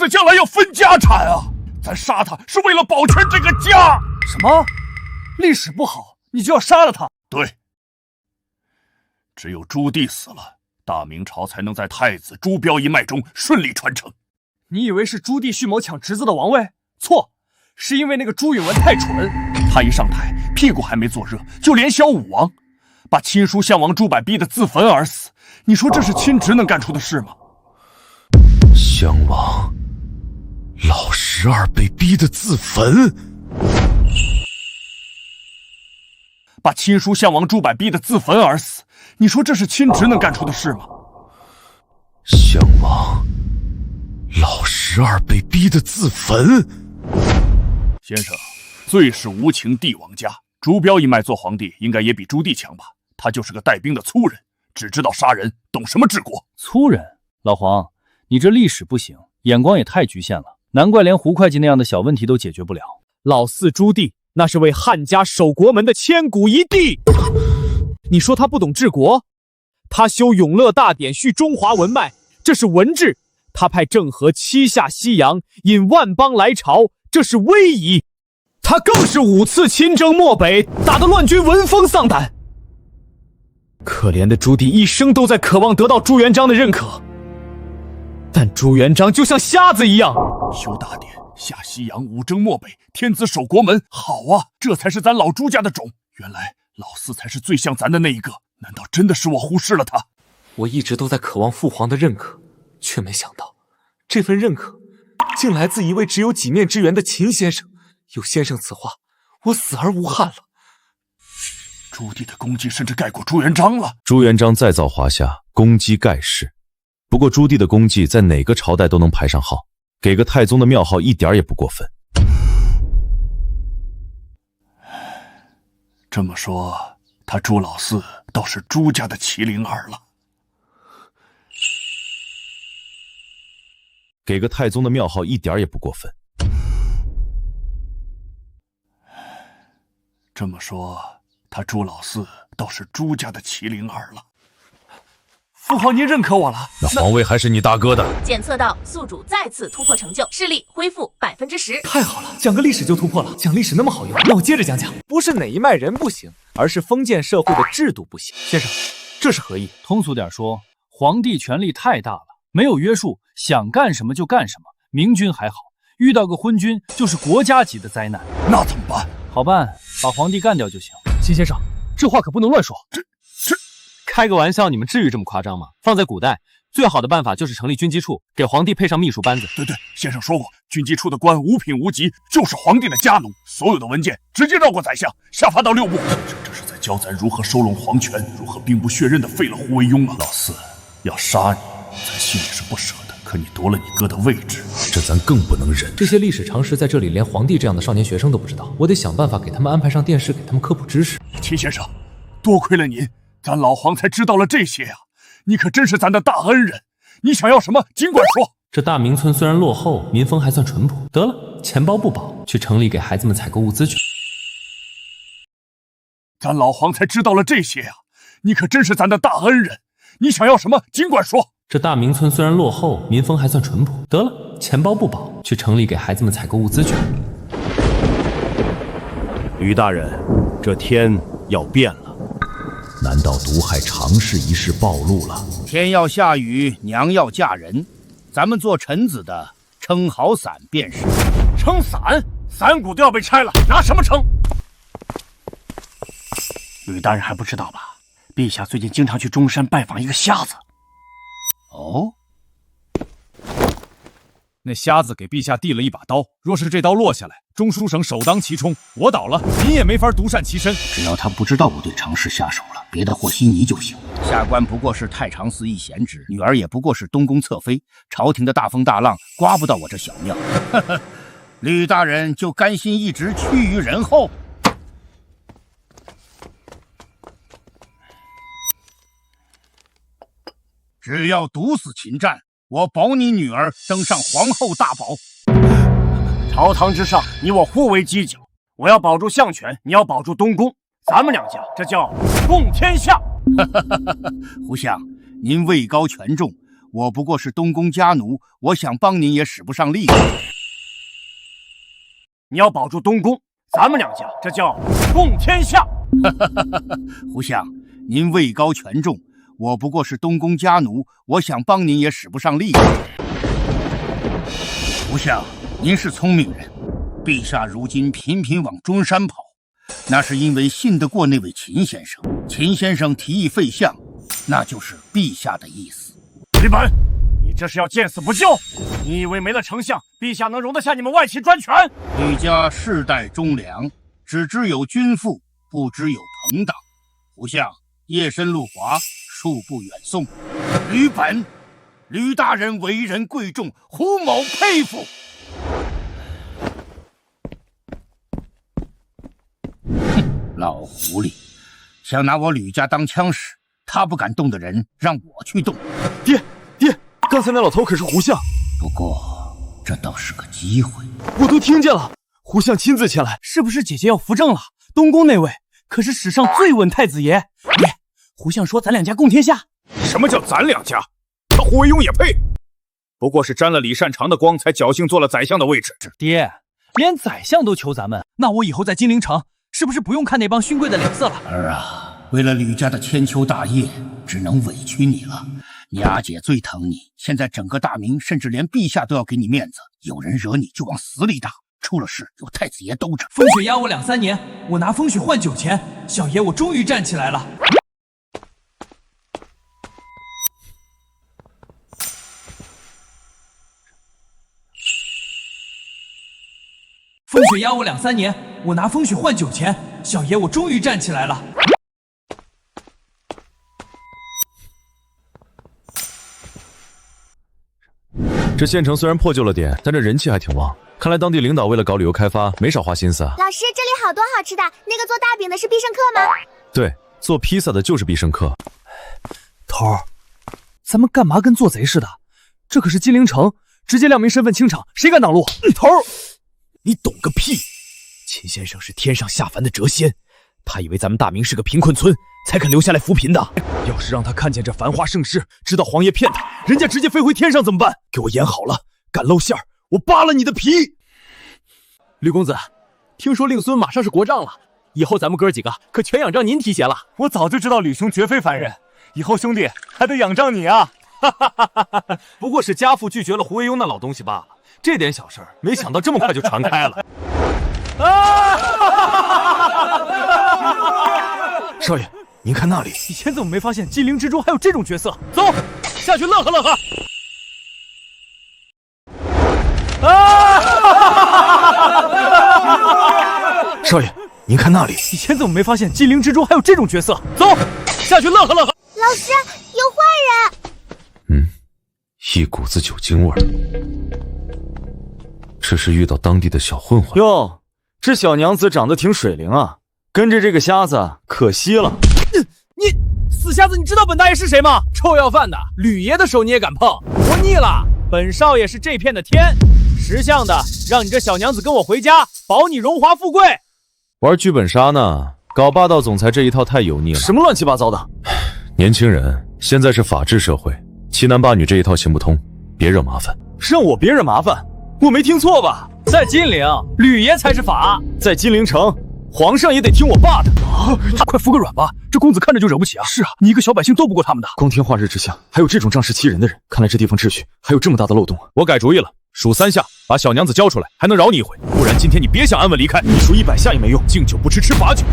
将来要分家产啊！咱杀他是为了保全这个家。什么？历史不好，你就要杀了他？对，只有朱棣死了，大明朝才能在太子朱标一脉中顺利传承。你以为是朱棣蓄谋抢侄子的王位？错，是因为那个朱允文太蠢，他一上台，屁股还没坐热，就连削武王，把亲叔项王朱柏逼得自焚而死。你说这是亲侄能干出的事吗？项王老12被逼得自焚，把亲叔项王朱柏逼得自焚而死，你说这是亲侄能干出的事吗？项王老12被逼得自焚。先生，最是无情帝王家，朱标一脉做皇帝应该也比朱棣强吧？他就是个带兵的粗人，只知道杀人，懂什么治国？粗人？老黄，你这历史不行，眼光也太局限了，难怪连胡会计那样的小问题都解决不了。老四朱棣那是为汉家守国门的千古一帝，你说他不懂治国？他修永乐大典，续中华文脉，这是文治；他派郑和七下西洋，引万邦来朝，这是威仪；他更是5次亲征漠北，打得乱军闻风丧胆。可怜的朱棣一生都在渴望得到朱元璋的认可，但朱元璋就像瞎子一样，修大典，下西洋，五征漠北，天子守国门，好啊，这才是咱老朱家的种。原来老四才是最像咱的那一个，难道真的是我忽视了他？我一直都在渴望父皇的认可，却没想到这份认可竟来自一位只有几面之缘的秦先生。有先生此话，我死而无憾了。朱棣的功绩甚至盖过朱元璋了。朱元璋再造华夏，功绩盖世。不过朱棣的功绩在哪个朝代都能排上号，给个太宗的庙号一点也不过分。这么说，他朱老四倒是朱家的麒麟儿了。给个太宗的庙号一点也不过分。这么说，他朱老四倒是朱家的麒麟儿了。父皇，您认可我了，那皇位还是你大哥的。检测到宿主再次突破成就，视力恢复10%。太好了，讲个历史就突破了，讲历史那么好用，那我接着讲讲。不是哪一脉人不行，而是封建社会的制度不行。先生，这是何意？通俗点说，皇帝权力太大了，没有约束，想干什么就干什么。明君还好，遇到个昏君就是国家级的灾难。那怎么办？好办，把皇帝干掉就行。辛先生，这话可不能乱说。这开个玩笑，你们至于这么夸张吗？放在古代，最好的办法就是成立军机处，给皇帝配上秘书班子。对，先生说过，军机处的官无品无级，就是皇帝的家奴，所有的文件直接绕过宰相，下发到六部。这是在教咱如何收拢皇权，如何兵不血刃的废了胡惟庸啊！老四，要杀你，咱心里是不舍的，可你夺了你哥的位置，这咱更不能忍。这些历史常识在这里连皇帝这样的少年学生都不知道，我得想办法给他们安排上电视，给他们科普知识。秦先生，多亏了您，咱老黄才知道了这些呀！你可真是咱的大恩人，你想要什么尽管说。这大明村虽然落后，民风还算淳朴。得了，钱包不保，去城里给孩子们采购物资去。咱老黄才知道了这些呀！你可真是咱的大恩人，你想要什么尽管说。这大明村虽然落后，民风还算淳朴。得了，钱包不保，去城里给孩子们采购物资去。吕大人，这天要变了。难道毒害常氏一事暴露了？天要下雨，娘要嫁人，咱们做臣子的撑好伞便是。撑伞？伞骨都要被拆了，拿什么撑？吕大人还不知道吧？陛下最近经常去中山拜访一个瞎子。哦，那瞎子给陛下递了一把刀，若是这刀落下来，中书省首当其冲，我倒了，您也没法独善其身。只要他不知道我对常氏下手了，别的和稀泥就行。下官不过是太常司一闲职，女儿也不过是东宫侧妃，朝廷的大风大浪刮不到我这小庙。吕大人就甘心一直趋于人后？只要毒死秦战，我保你女儿登上皇后大宝。朝堂之上，你我互为犄角，我要保住相权，你要保住东宫，咱们两家这叫共天下。胡相，您位高权重，我不过是东宫家奴，我想帮您也使不上力气。你要保住东宫，咱们两家这叫共天下。胡相，您位高权重，我不过是东宫家奴，我想帮您也使不上力气。胡相，您是聪明人，陛下如今频频往中山跑，那是因为信得过那位秦先生。秦先生提议废相，那就是陛下的意思。李本，你这是要见死不救？你以为没了丞相，陛下能容得下你们外戚专权？吕家世代忠良，只知有君父，不知有朋党。胡相，夜深路滑，恕不远送。吕本，吕大人为人贵重，胡某佩服。哼，老狐狸，想拿我吕家当枪使，他不敢动的人，让我去动。爹，刚才那老头可是胡相。不过这倒是个机会。我都听见了，胡相亲自前来，是不是姐姐要扶正了？东宫那位可是史上最稳太子爷。爹，胡相说咱两家共天下。什么叫咱两家？他胡惟庸也配？不过是沾了李善长的光，才侥幸做了宰相的位置。爹，连宰相都求咱们，那我以后在金陵城是不是不用看那帮勋贵的脸色了？儿啊，为了吕家的千秋大业，只能委屈你了。你阿姐最疼你，现在整个大明，甚至连陛下都要给你面子。有人惹你就往死里打，出了事有太子爷兜着。风雪压我2、3年，我拿风雪换酒钱，小爷我终于站起来了。风雪压我2、3年，我拿风雪换酒钱，小爷我终于站起来了。这县城虽然破旧了点，但这人气还挺旺。看来当地领导为了搞旅游开发，没少花心思啊。老师，这里好多好吃的，那个做大饼的是必胜客吗？对，做披萨的就是必胜客。头儿，咱们干嘛跟做贼似的？这可是金陵城，直接亮明身份清场，谁敢挡路？头儿，你懂个屁！秦先生是天上下凡的谪仙，他以为咱们大明是个贫困村，才肯留下来扶贫的。要是让他看见这繁华盛世，知道皇爷骗他，人家直接飞回天上怎么办？给我演好了，敢露馅儿，我扒了你的皮！吕公子，听说令孙马上是国丈了，以后咱们哥几个可全仰仗您提携了。我早就知道吕兄绝非凡人，以后兄弟还得仰仗你啊！不过是家父拒绝了胡惟庸那老东西罢了，这点小事儿，没想到这么快就传开了。少爷，您看那里，以前怎么没发现金陵之中还有这种角色？走，下去乐呵乐呵。少爷，您看那里，以前怎么没发现金陵之中还有这种角色？走，下去乐呵乐呵。老师，有坏人！一股子酒精味儿，这是遇到当地的小混混。哟，这小娘子长得挺水灵啊，跟着这个瞎子可惜了。你死瞎子，你知道本大爷是谁吗？臭要饭的，吕爷的手你也敢碰？活腻了！本少爷是这片的天，识相的让你这小娘子跟我回家，保你荣华富贵。玩剧本杀呢，搞霸道总裁这一套太油腻了。什么乱七八糟的？年轻人，现在是法治社会，欺男霸女这一套行不通，别惹麻烦。让我别惹麻烦？我没听错吧？在金陵，吕爷才是法；在金陵城，皇上也得听我爸的。快服个软吧，这公子看着就惹不起啊！是啊，你一个小百姓斗不过他们的。光天化日之下，还有这种仗势欺人的人，看来这地方秩序还有这么大的漏洞啊！我改主意了，数3下，把小娘子交出来，还能饶你一回。不然今天你别想安稳离开。你数100下也没用，敬酒不吃吃罚酒。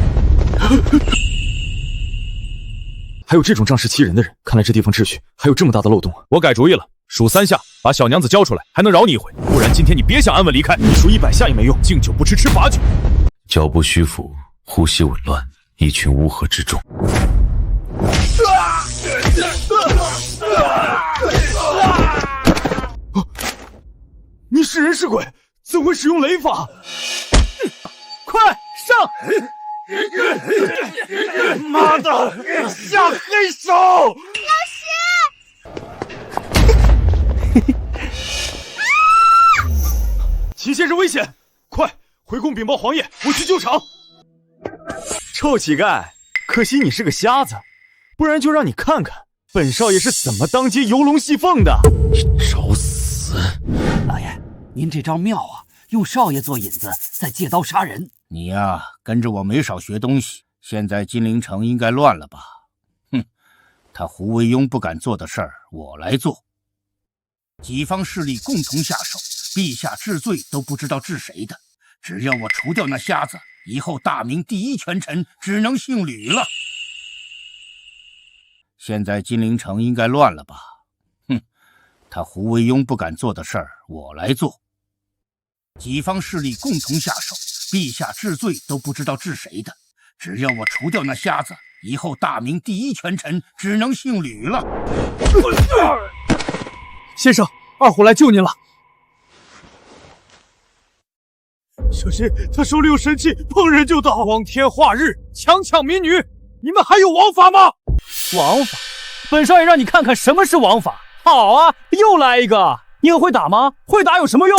还有这种仗势欺人的人，看来这地方秩序还有这么大的漏洞啊！我改主意了，数3下，把小娘子交出来，还能饶你一回。不然今天你别想安稳离开。你数100下也没用，敬酒不吃吃罚酒。脚步虚浮，呼吸紊乱，一群乌合之众。你是人是鬼？怎会使用雷法？快上！妈的，下黑手！老师！秦先生危险！快回宫禀报皇爷，我去救场。臭乞丐，可惜你是个瞎子，不然就让你看看本少爷是怎么当街游龙戏凤的。你找死！老爷，您这招妙啊，用少爷做引子，再借刀杀人。你呀，跟着我没少学东西。现在金陵城应该乱了吧？哼，他胡惟庸不敢做的事儿，我来做。几方势力共同下手，陛下治罪都不知道治谁的。只要我除掉那瞎子，以后大明第一权臣只能姓吕了。现在金陵城应该乱了吧？哼，他胡惟庸不敢做的事儿，我来做。几方势力共同下手，陛下治罪都不知道治谁的。只要我除掉那瞎子，以后大明第一权臣只能姓吕了。先生，二虎来救您了。小心，他手里有神器，碰人就倒。光天化日，强抢民女，你们还有王法吗？王法？本少爷让你看看什么是王法。好啊，又来一个。你很会打吗？会打有什么用？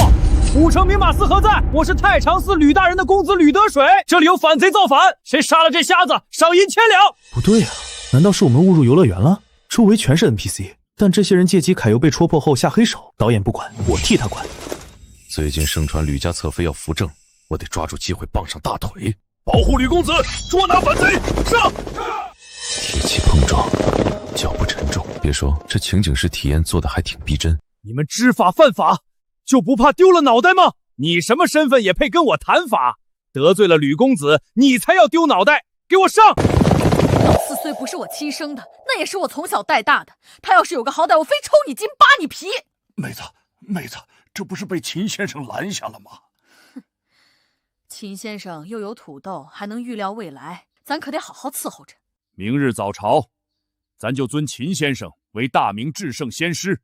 武城明马司何在？我是太常寺吕大人的公子吕得水，这里有反贼造反，谁杀了这瞎子，赏银1000两。不对啊，难道是我们误入游乐园了？周围全是 NPC， 但这些人借机揩油被戳破后下黑手，导演不管，我替他管。最近盛传吕家侧妃要扶正，我得抓住机会傍上大腿，保护吕公子，捉拿反贼，上！铁器碰撞，脚步沉重。别说，这情景式体验做的还挺逼真。你们知法犯法，就不怕丢了脑袋吗？你什么身份也配跟我谈法？得罪了吕公子，你才要丢脑袋！给我上！老四虽不是我亲生的，那也是我从小带大的。他要是有个好歹，我非抽你筋扒你皮！妹子，这不是被秦先生拦下了吗？秦先生又有土豆，还能预料未来，咱可得好好伺候着。明日早朝，咱就尊秦先生为大明至圣先师，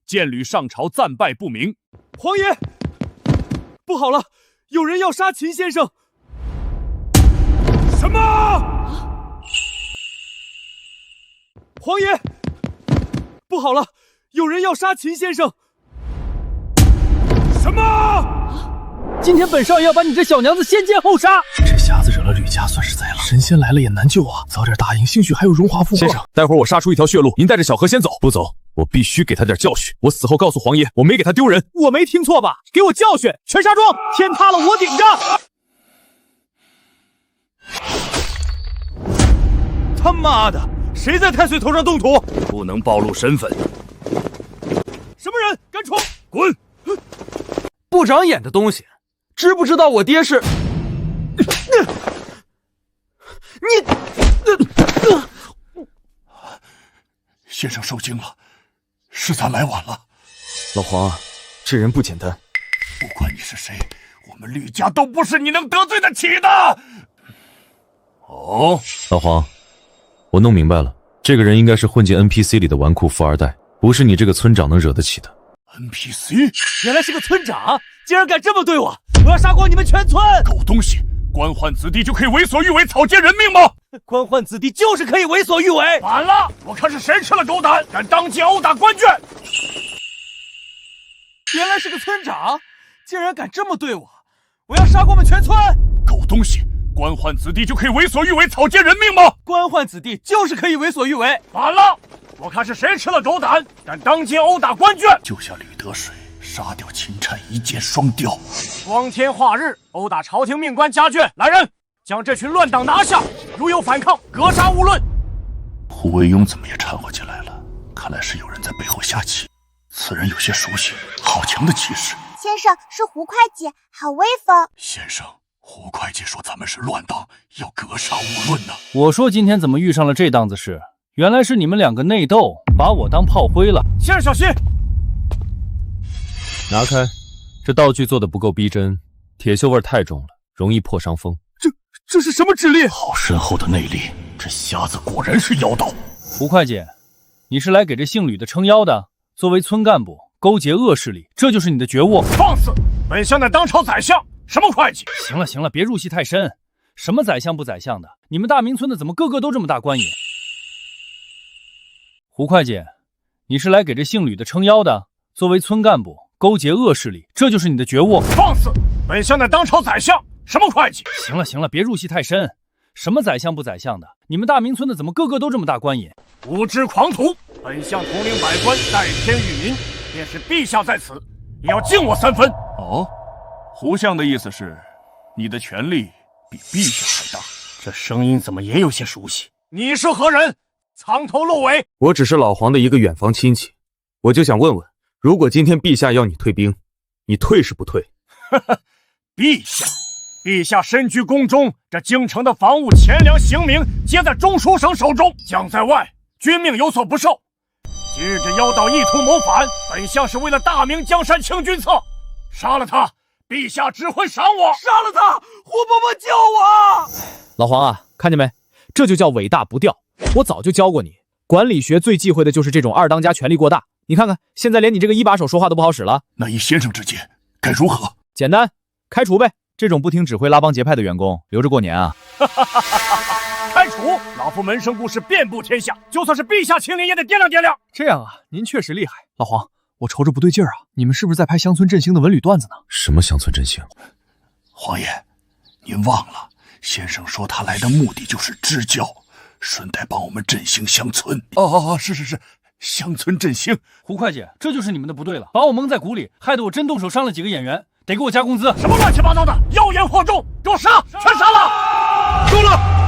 见吕上朝暂拜不明。皇爷，不好了，有人要杀秦先生！什么？皇爷，不好了，有人要杀秦先生！么？今天本少爷要把你这小娘子先奸后杀！这匣子惹了吕家，算是栽了。神仙来了也难救啊！早点答应，兴许还有荣华富贵。先生，待会儿我杀出一条血路，您带着小何先走。不走，我必须给他点教训。我死后告诉皇爷，我没给他丢人。我没听错吧？给我教训！全杀庄，天塌了我顶着！他妈的，谁在太岁头上动土？不能暴露身份。什么人？敢闯！滚！不长眼的东西，知不知道我爹是？先生受惊了，是咱来晚了。老黄，这人不简单。不管你是谁，我们吕家都不是你能得罪得起的。哦，老黄，我弄明白了，这个人应该是混进 NPC 里的纨绔富二代，不是你这个村长能惹得起的。NPC 原来是个村长，竟然敢这么对我！我要杀光你们全村！狗东西！官宦子弟就可以为所欲为、草菅人命吗？官宦子弟就是可以为所欲为！反了！我看是谁吃了狗胆，敢当街殴打官眷！原来是个村长，竟然敢这么对我！我要杀光我们全村！狗东西！官宦子弟就可以为所欲为、草菅人命吗？官宦子弟就是可以为所欲为！反了！我看是谁吃了狗胆，敢当街殴打官眷！救下吕得水，杀掉秦琛，一箭双雕。光天化日，殴打朝廷命官家眷！来人，将这群乱党拿下！如有反抗，格杀勿论！胡惟庸怎么也掺和进来了？看来是有人在背后下棋。此人有些熟悉，好强的气势。先生是胡会计，好威风。先生，胡会计说咱们是乱党，要格杀勿论呢。我说今天怎么遇上了这档子事？原来是你们两个内斗，把我当炮灰了。先生小心！拿开，这道具做的不够逼真，铁锈味太重了，容易破伤风。这是什么指令？好深厚的内力，这匣子果然是妖道。胡会计，你是来给这姓吕的撑腰的？作为村干部，勾结恶势力，这就是你的觉悟？放肆！本相乃当朝宰相，什么会计？行了行了，别入戏太深。什么宰相不宰相的？你们大明村的怎么个个都这么大官瘾？胡会计，你是来给这姓吕的撑腰的？作为村干部，勾结恶势力，这就是你的觉悟？放肆！本相乃当朝宰相，什么会计？行了行了，别入戏太深。什么宰相不宰相的？你们大明村的怎么个个都这么大官瘾？无知狂徒！本相统领百官，代天御民，便是陛下在此，也要敬我3分。哦，胡相的意思是，你的权力比陛下还大。这声音怎么也有些熟悉？你是何人？藏头露尾！我只是老黄的一个远房亲戚，我就想问问，如果今天陛下要你退兵，你退是不退？陛下身居宫中，这京城的防务、钱粮、刑名皆在中书省手中，将在外，君命有所不受。今日这妖道意图谋反，本相是为了大明江山清君侧，杀了他，陛下只会赏我。杀了他，胡伯伯救我！老黄啊，看见没？这就叫尾大不掉。我早就教过你，管理学最忌讳的就是这种二当家权力过大。你看看，现在连你这个一把手说话都不好使了。那依先生之见，该如何？简单，开除呗。这种不听指挥拉帮结派的员工，留着过年啊。开除！老夫门生故事遍布天下，就算是陛下亲临也得掂量掂量。这样啊，您确实厉害。老黄，我瞅着不对劲儿啊，你们是不是在拍乡村振兴的文旅段子呢？什么乡村振兴？皇爷，您忘了，先生说他来的目的就是支教，顺带帮我们振兴乡村。是，乡村振兴。胡会计，这就是你们的不对了，把我蒙在鼓里，害得我真动手伤了几个演员，得给我加工资。什么乱七八糟的，妖言惑众，给我杀，全杀了！够了！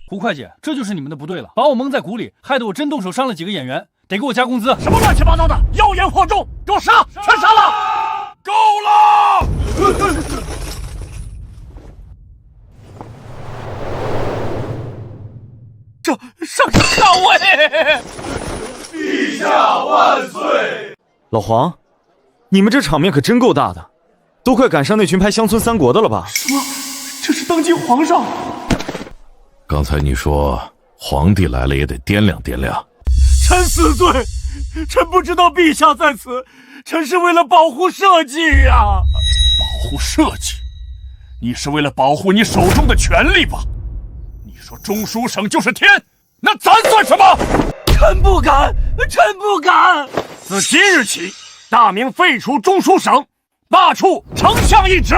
胡会计，这就是你们的不对了，把我蒙在鼓里，害得我真动手伤了几个演员，得给我加工资。什么乱七八糟的，妖言惑众，给我杀，全杀了！够了！上校尉，陛下万岁！老黄，你们这场面可真够大的，都快赶上那群拍乡村三国的了吧？什么？这是当今皇上？刚才你说皇帝来了也得掂量掂量。臣死罪，臣不知道陛下在此，臣是为了保护社稷呀。保护社稷？你是为了保护你手中的权力吧？你说中书省就是天，那咱算什么？臣不敢，臣不敢！自今日起，大明废除中书省，罢黜丞相一职。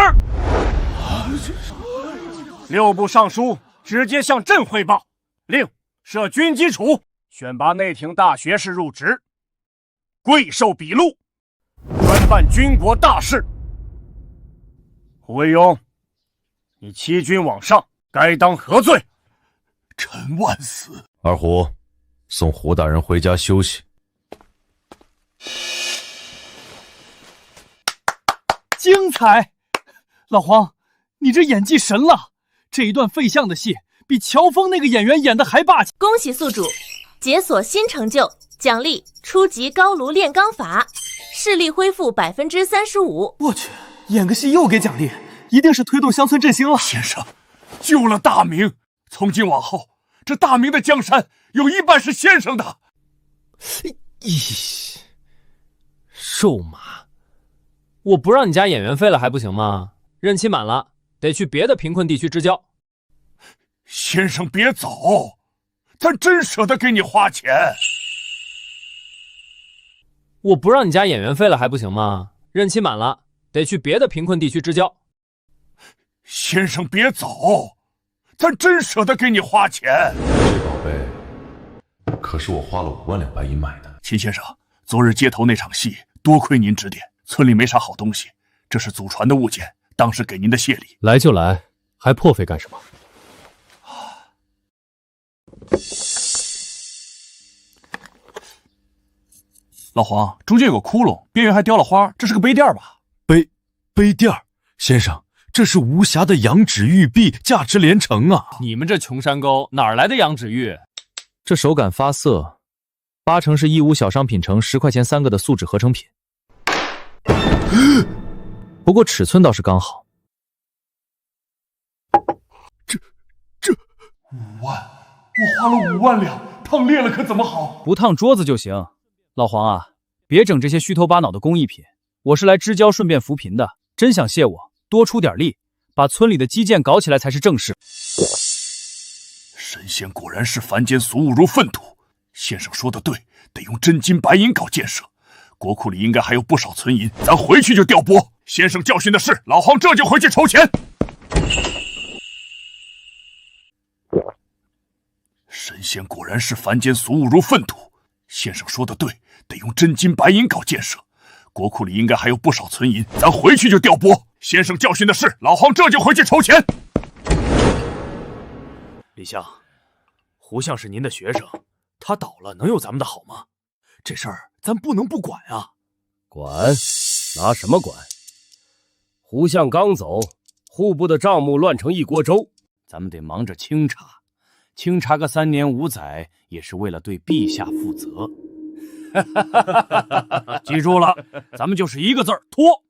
6部尚书直接向朕汇报，令设军机处，选拔内廷大学士入职，贵授笔录，专办军国大事。胡惟庸，你欺君罔上，该当何罪？臣万死。二虎，送胡大人回家休息。精彩！老黄，你这演技神了！这一段废相的戏，比乔峰那个演员演的还霸气。恭喜宿主解锁新成就，奖励初级高炉炼钢法，视力恢复35%。我去，演个戏又给奖励，一定是推动乡村振兴了。先生，救了大明，从今往后，这大明的江山有一半是先生的。咦，肉麻！我不让你加演员费了还不行吗？任期满了，得去别的贫困地区支教。先生别走，咱真舍得给你花钱。我不让你加演员费了还不行吗？任期满了，得去别的贫困地区支教。先生别走，咱真舍得给你花钱。这宝贝，可是我花了5万两白银买的。秦先生，昨日街头那场戏，多亏您指点，村里没啥好东西，这是祖传的物件，当是给您的谢礼。来就来，还破费干什么？老黄，中间有个窟窿，边缘还雕了花，这是个杯垫吧？杯垫，先生，这是无瑕的羊脂玉璧，价值连城啊！你们这穷山沟哪来的羊脂玉？这手感发色，8成是义乌小商品城10块钱3个的素质合成品。不过尺寸倒是刚好。这5万，我花了5万两，烫裂了可怎么好？不烫桌子就行。老黄啊，别整这些虚头巴脑的工艺品，我是来支教顺便扶贫的，真想谢我，多出点力，把村里的基建搞起来才是正事。神仙果然是凡间俗物如粪土，先生说的对，得用真金白银搞建设。国库里应该还有不少存银，咱回去就调拨。先生教训的是，老黄这就回去筹钱。神仙果然是凡间俗物如粪土，先生说的对，得用真金白银搞建设。国库里应该还有不少存银，咱回去就调拨。先生教训的是，老黄这就回去筹钱。李相，胡相是您的学生，他倒了能有咱们的好吗？这事儿咱不能不管啊！管？拿什么管？胡相刚走，户部的账目乱成一锅粥，咱们得忙着清查。清查个3年5载，也是为了对陛下负责。记住了，咱们就是一个字儿拖，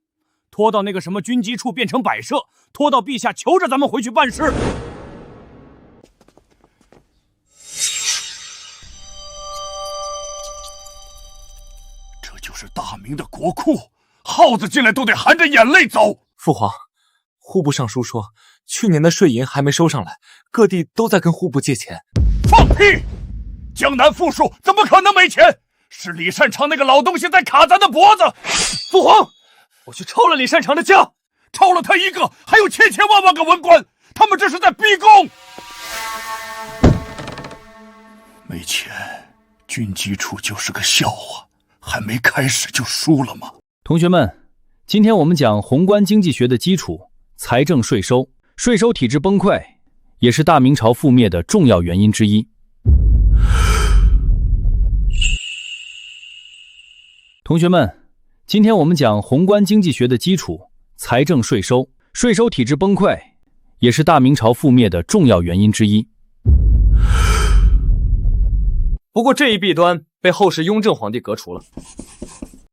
拖到那个什么军机处变成摆设，拖到陛下求着咱们回去办事。这就是大明的国库，耗子进来都得含着眼泪走。父皇，户部尚书说，去年的税银还没收上来，各地都在跟户部借钱。放屁！江南富庶怎么可能没钱？是李善长那个老东西在卡咱的脖子。父皇，我去抄了李善长的家，抄了他一个，还有千千万万个文官，他们这是在逼宫。没钱，军机处就是个笑话，还没开始就输了吗？同学们，今天我们讲宏观经济学的基础，财政税收。税收体制崩溃，也是大明朝覆灭的重要原因之一。同学们，今天我们讲宏观经济学的基础，财政税收。税收体制崩溃，也是大明朝覆灭的重要原因之一。不过这一弊端被后世雍正皇帝革除了。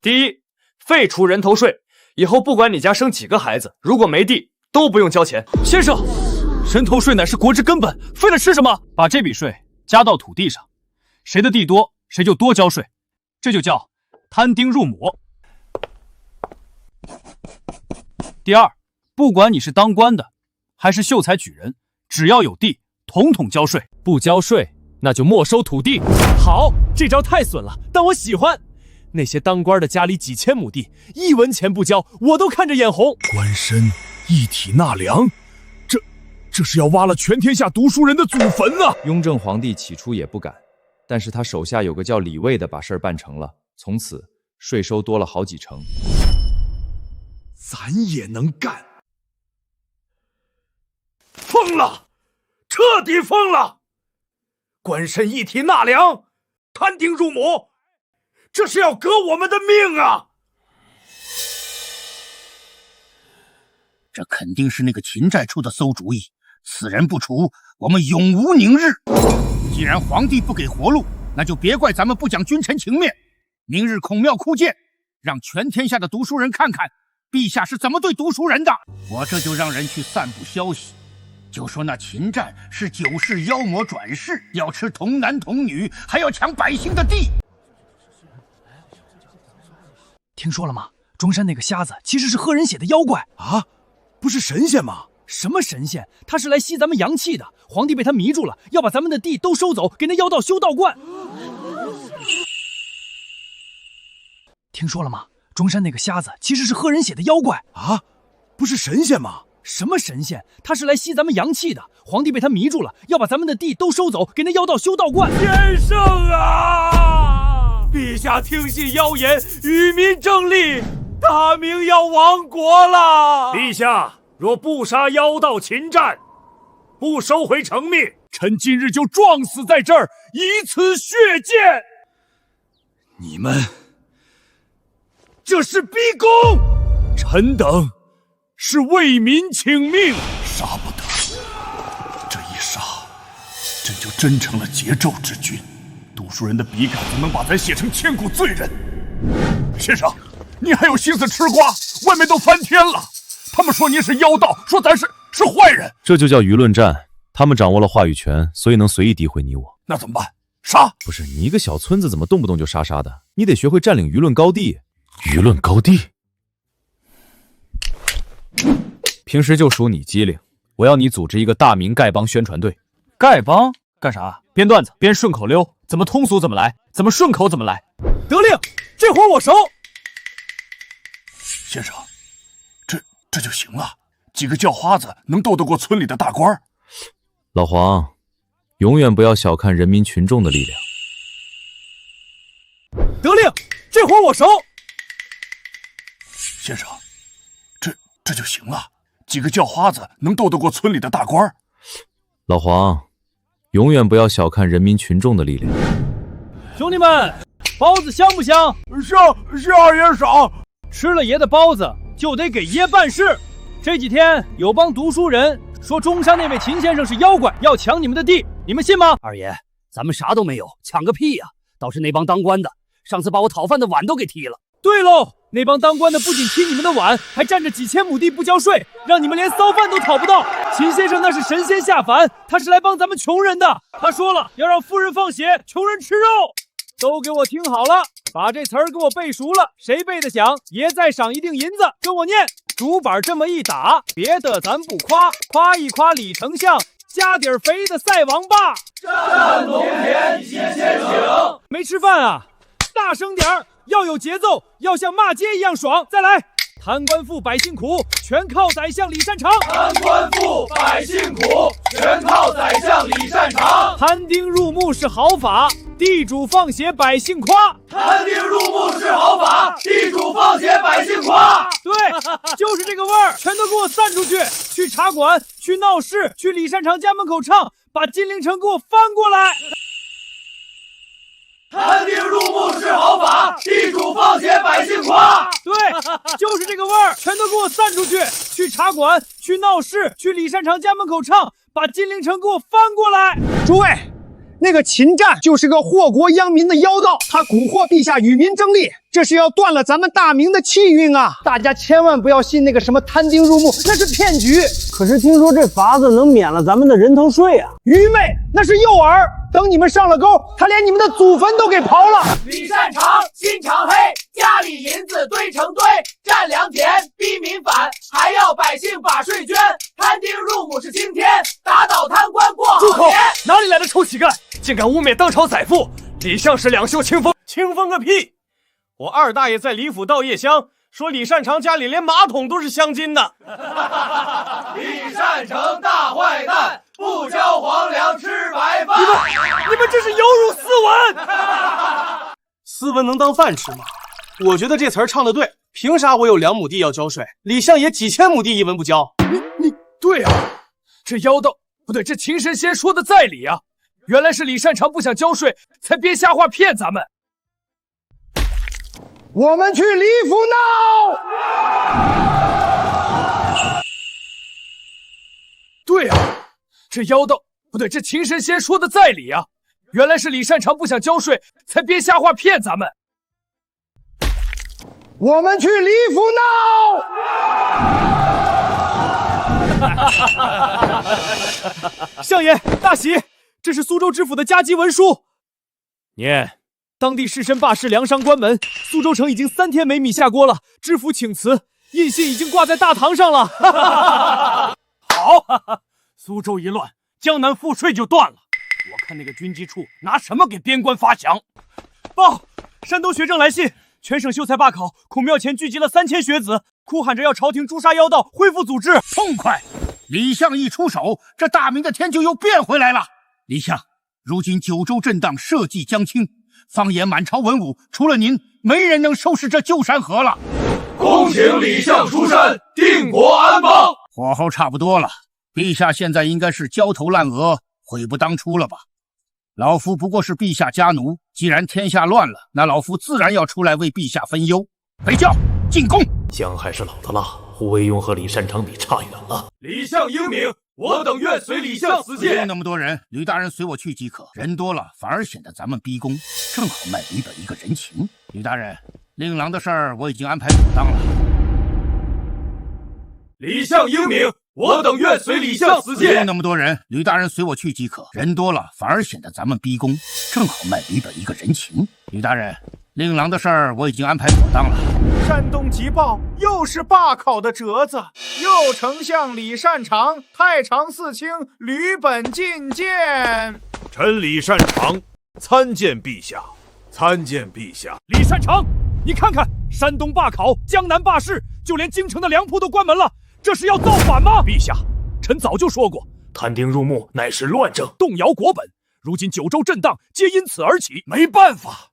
第一，废除人头税，以后不管你家生几个孩子，如果没地都不用交钱。先生，人头税乃是国之根本，废了吃什么？把这笔税加到土地上，谁的地多，谁就多交税，这就叫摊丁入亩。第二，不管你是当官的还是秀才举人，只要有地，统统交税。不交税那就没收土地。好，这招太损了，但我喜欢。那些当官的家里几千亩地，1文钱不交，我都看着眼红。官绅一体纳粮，这是要挖了全天下读书人的祖坟啊！雍正皇帝起初也不敢，但是他手下有个叫李卫的把事儿办成了，从此税收多了好几成。咱也能干！疯了，彻底疯了！官绅一体纳粮，摊丁入亩，这是要革我们的命啊！这肯定是那个秦寨出的馊主意，此人不除，我们永无宁日。既然皇帝不给活路，那就别怪咱们不讲君臣情面。明日孔庙哭见，让全天下的读书人看看陛下是怎么对读书人的。我这就让人去散布消息，就说那秦战是9世妖魔转世，要吃童男童女，还要抢百姓的地。听说了吗？中山那个瞎子其实是喝人血的妖怪啊！不是神仙吗？什么神仙？他是来吸咱们阳气的。皇帝被他迷住了，要把咱们的地都收走，给那妖道修道观。听说了吗？中山那个瞎子其实是喝人血的妖怪啊！不是神仙吗？什么神仙？他是来吸咱们阳气的。皇帝被他迷住了，要把咱们的地都收走，给那妖道修道观。先生啊，陛下听信妖言，与民争利。大明要亡国了！陛下若不杀妖道秦战，不收回成命，臣今日就撞死在这儿，以此血荐。你们这是逼宫！臣等是为民请命，杀不得。这一杀，朕就真成了桀纣之君。读书人的笔杆子能把咱写成千古罪人。先生，你还有心思吃瓜？外面都翻天了，他们说您是妖道，说咱是坏人。这就叫舆论战，他们掌握了话语权，所以能随意诋毁你我。那怎么办？杀？不是，你一个小村子怎么动不动就杀的？你得学会占领舆论高地。舆论高地？平时就属你机灵，我要你组织一个大明丐帮宣传队。丐帮干啥？编段子，编顺口溜，怎么通俗怎么来，怎么顺口怎么来。得令，这活我熟。先生，这就行了。几个叫花子能斗得过村里的大官？老黄，永远不要小看人民群众的力量。得令，这活我熟。先生，这就行了。几个叫花子能斗得过村里的大官？老黄，永远不要小看人民群众的力量。兄弟们，包子香不香？香也赏。吃了爷的包子就得给爷办事。这几天有帮读书人说中山那位秦先生是妖怪，要抢你们的地，你们信吗？二爷，咱们啥都没有，抢个屁呀！倒是那帮当官的，上次把我讨饭的碗都给踢了。对喽，那帮当官的不仅踢你们的碗，还占着几千亩地不交税，让你们连骚饭都讨不到。秦先生那是神仙下凡，他是来帮咱们穷人的。他说了，要让富人放血，穷人吃肉。都给我听好了，把这词儿给我背熟了，谁背得响，爷再赏一锭银子。跟我念，竹板这么一打，别的咱不夸，夸一夸李丞相，家底儿肥的赛王八。战龙田一先请。没吃饭啊？大声点儿，要有节奏，要像骂街一样爽。再来，贪官富百姓苦，全靠宰相李善长。贪官富百姓苦，全靠宰相李善长。摊丁入亩是好法，地主放血百姓夸。摊丁入亩是好法，地主放血百姓夸。对，就是这个味儿，全都给我散出去！去茶馆，去闹市，去李善长家门口唱，把金陵城给我翻过来。摊丁入亩是好法，地主放血百姓夸。对，就是这个味儿，全都给我散出去！去茶馆，去闹市，去李善长家门口唱，把金陵城给我翻过来。诸位，那个秦战就是个祸国殃民的妖道，他蛊惑陛下与民争利，这是要断了咱们大明的气运啊！大家千万不要信那个什么摊丁入亩，那是骗局。可是听说这法子能免了咱们的人头税啊！愚昧，那是诱饵。等你们上了钩，他连你们的祖坟都给刨了。李善长心肠黑，家里银子堆成堆，占良田逼民反，还要百姓把税捐。摊丁入亩是青天，打倒贪官过好年。住口！哪里来的臭乞丐，竟竟敢污蔑当朝宰父，李相是两袖清风。清风个屁！我二大爷在李府道夜香，说李善长家里连马桶都是镶金的。李善成大坏蛋，不交皇粮吃白饭。你们这是有辱斯文！斯文能当饭吃吗？我觉得这词儿唱得对。凭啥我有2亩地要交税，李相爷几千亩地一文不交？你对啊，这妖道不对，这秦神仙说的在理啊！原来是李善长不想交税，才编瞎话骗咱们。我们去李府闹！对啊，这妖道不对，这秦神仙说的在理啊！原来是李善长不想交税，才编瞎话骗咱们。我们去李府闹！相爷大喜，这是苏州知府的加急文书。念，当地士绅罢市，粮商关门，苏州城已经3天没米下锅了。知府请辞，印信已经挂在大堂上了。好，苏州一乱，江南赋税就断了。我看那个军机处拿什么给边关发饷？报，山东学政来信。全省秀才罢考，孔庙前聚集了3000学子，哭喊着要朝廷诛杀妖道，恢复祖制。痛快！李相一出手，这大明的天就又变回来了。李相，如今九州震荡，社稷将倾，放眼满朝文武，除了您，没人能收拾这旧山河了。恭请李相出山，定国安邦。火候差不多了，陛下现在应该是焦头烂额，悔不当初了吧？老夫不过是陛下家奴，既然天下乱了，那老夫自然要出来为陛下分忧。北郊进宫。姜还是老的辣，胡惟庸和李善长比差远了。李相英明，我等愿随李相死谏。不用那么多人，吕大人随我去即可。人多了反而显得咱们逼宫，正好卖吕本一个人情。吕大人，令郎的事儿我已经安排妥当了。李相英明，我等愿随李相死谏。不用那么多人，吕大人随我去即可。人多了反而显得咱们逼宫，正好卖吕本一个人情。吕大人，令郎的事儿我已经安排妥当了。山东急报又是罢考的折子，右丞相李善长、太常寺卿吕本觐见。臣李善长参见陛下，参见陛下。李善长，你看看，山东罢考，江南罢市，就连京城的粮铺都关门了，这是要造反吗？陛下，臣早就说过，摊丁入幕乃是乱政，动摇国本。如今九州震荡，皆因此而起。没办法，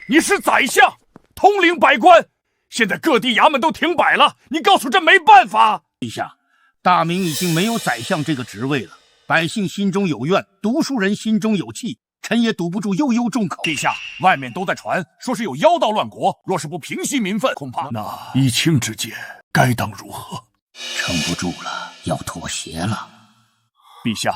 你是宰相，统领百官，现在各地衙门都停摆了，你告诉朕没办法？陛下，大明已经没有宰相这个职位了，百姓心中有怨，读书人心中有气，臣也堵不住悠悠众口。陛下，外面都在传说是有妖道乱国，若是不平息民愤，恐怕那议卿之见，该当如何？撑不住了，要妥协了。陛下，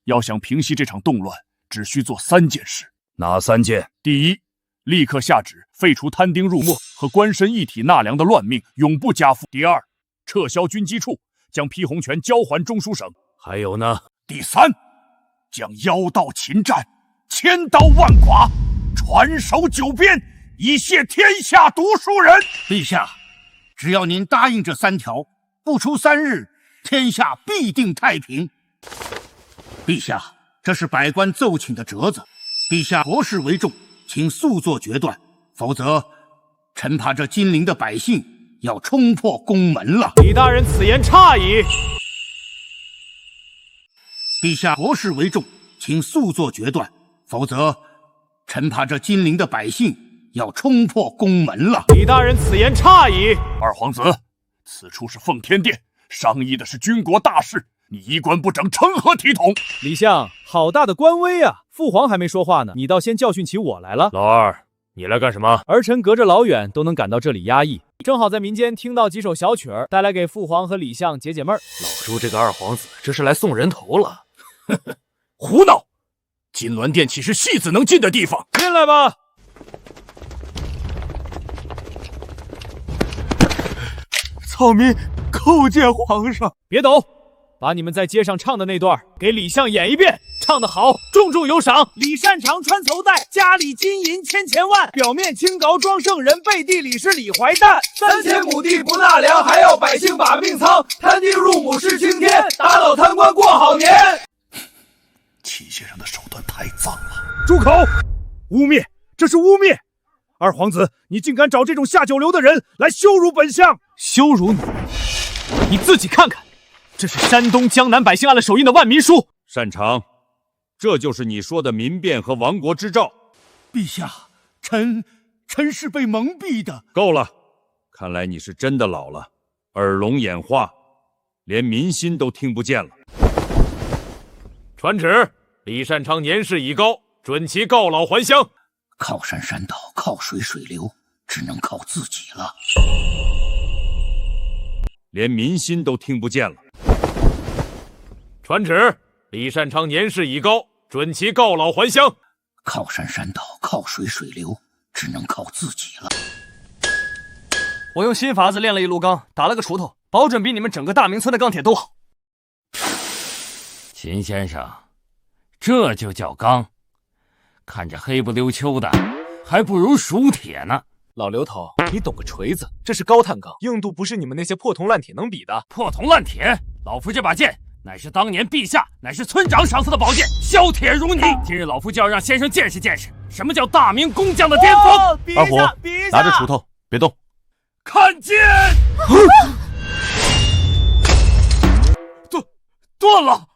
要想平息这场动乱，只需做3件事。哪3件？第一，立刻下旨废除摊丁入没和官绅一体纳粮的乱命，永不加赋。第二，撤销军机处，将批洪权交还中书省。还有呢？第三，将妖道秦战千刀万剐，传首九边，以谢天下读书人。陛下，只要您答应这3条，不出3日，天下必定太平。陛下，这是百官奏请的折子，陛下国事为重，请速作决断，否则臣怕这金陵的百姓要冲破宫门了。李大人此言差矣。陛下国事为重，请速作决断，否则臣怕这金陵的百姓要冲破宫门了。李大人此言差矣。二皇子，此处是奉天殿，商议的是军国大事，你衣冠不整，成何体统？李相，好大的官威啊！父皇还没说话呢，你倒先教训起我来了。老二，你来干什么？儿臣隔着老远都能感到这里压抑，正好在民间听到几首小曲儿，带来给父皇和李相解解闷儿。老朱这个二皇子，这是来送人头了。胡闹！金銮殿岂是戏子能进的地方？进来吧。草民叩见皇上。别抖，把你们在街上唱的那段给李相演一遍，唱得好，重重有赏。李善长穿绸带，家里金银千万，表面清高装圣人，背地里是李怀诞。3000亩地不纳粮，还要百姓把命仓，摊丁入亩是青天，打倒贪官过好年。秦先生的手段太脏了。住口！污蔑，这是污蔑！二皇子，你竟敢找这种下九流的人来羞辱本相！羞辱你？你自己看看，这是山东江南百姓按了手印的万民书。擅长，这就是你说的民变和亡国之兆。陛下，臣是被蒙蔽的。够了，看来你是真的老了，耳聋眼花，连民心都听不见了。传旨，李善长年事已高，准其告老还乡。靠山山倒，靠水水流，只能靠自己了。连民心都听不见了。传旨，李善长年事已高，准其告老还乡。靠山山倒，靠水水流，只能靠自己了。我用新法子炼了一炉钢，打了个锄头，保准比你们整个大明村的钢铁都好。秦先生，这就叫钢？看着黑不溜秋的，还不如熟铁呢。老刘头，你懂个锤子！这是高碳钢，硬度不是你们那些破铜烂铁能比的。破铜烂铁，老夫这把剑乃是当年陛下，乃是村长赏赐的宝剑，削铁如泥。今日老夫就要让先生见识见识，什么叫大明工匠的巅峰。二虎，拿着锄头，别动。看剑！断了，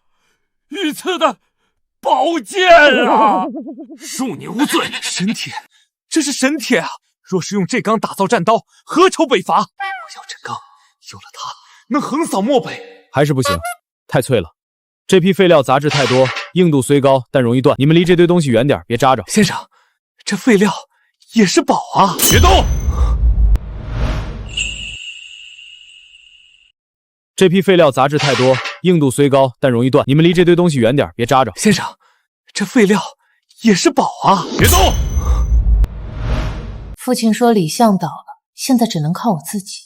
御赐的宝剑啊！恕你无罪。神铁，这是神铁啊！若是用这钢打造战刀，何愁北伐？我要这钢，有了它，能横扫漠北。还是不行，太脆了。这批废料杂质太多，硬度虽高，但容易断。你们离这堆东西远点，别扎着。先生，这废料也是宝啊！别动！这批废料杂质太多，硬度虽高，但容易断。你们离这堆东西远点，别扎着。先生，这废料也是宝啊！别动！父亲说李相倒了，现在只能靠我自己。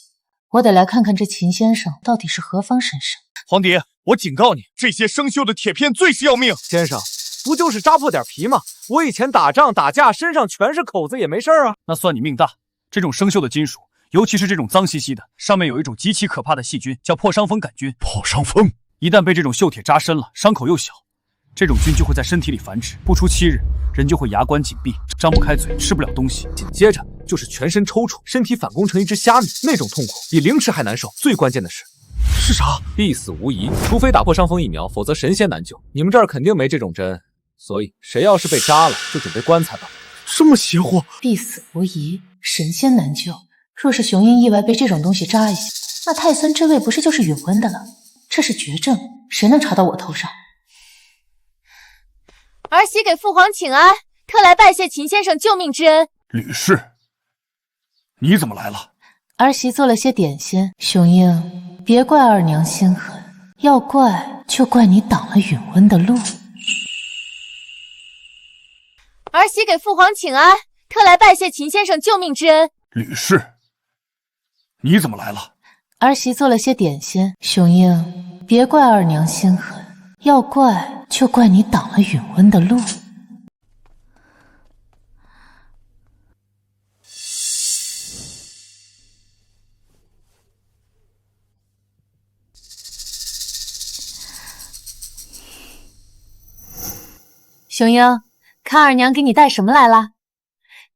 我得来看看这秦先生到底是何方神圣。皇帝，我警告你，这些生锈的铁片最是要命。先生，不就是扎破点皮吗？我以前打仗打架，身上全是口子也没事啊。那算你命大。这种生锈的金属，尤其是这种脏兮兮的，上面有一种极其可怕的细菌，叫破伤风杆菌。破伤风，一旦被这种锈铁扎深了，伤口又小，这种菌就会在身体里繁殖，不出7日，人就会牙关紧闭，张不开嘴，吃不了东西，紧接着就是全身抽搐，身体反攻成一只虾米，那种痛苦比凌迟还难受。最关键的是啥？必死无疑，除非打破伤风疫苗，否则神仙难救。你们这儿肯定没这种针，所以谁要是被扎了，就准备棺材吧。这么邪乎？必死无疑，神仙难救。若是雄鹰意外被这种东西扎一下，那太孙之位不是就是允温的了？这是绝症，谁能查到我头上？儿媳给父皇请安，特来拜谢秦先生救命之恩。吕氏，你怎么来了？儿媳做了些点心。雄鹰，别怪二娘心狠，要怪就怪你挡了允温的路。儿媳给父皇请安，特来拜谢秦先生救命之恩。吕氏，你怎么来了？儿媳做了些点心。雄鹰，别怪二娘心狠，要怪就怪你挡了允温的路。雄鹰，看二娘给你带什么来了？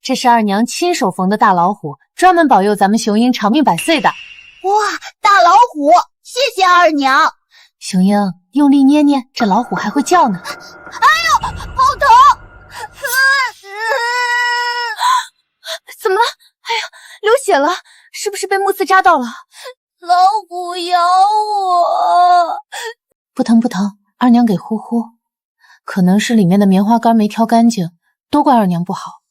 这是二娘亲手缝的大老虎，专门保佑咱们雄鹰长命百岁的。哇，大老虎，谢谢二娘。雄鹰，用力捏捏，这老虎还会叫呢。哎呦，好疼！怎么了？哎呀，流血了，是不是被木刺扎到了？老虎咬我。不疼不疼，二娘给呼呼。可能是里面的棉花干没挑干净，都怪二娘不好。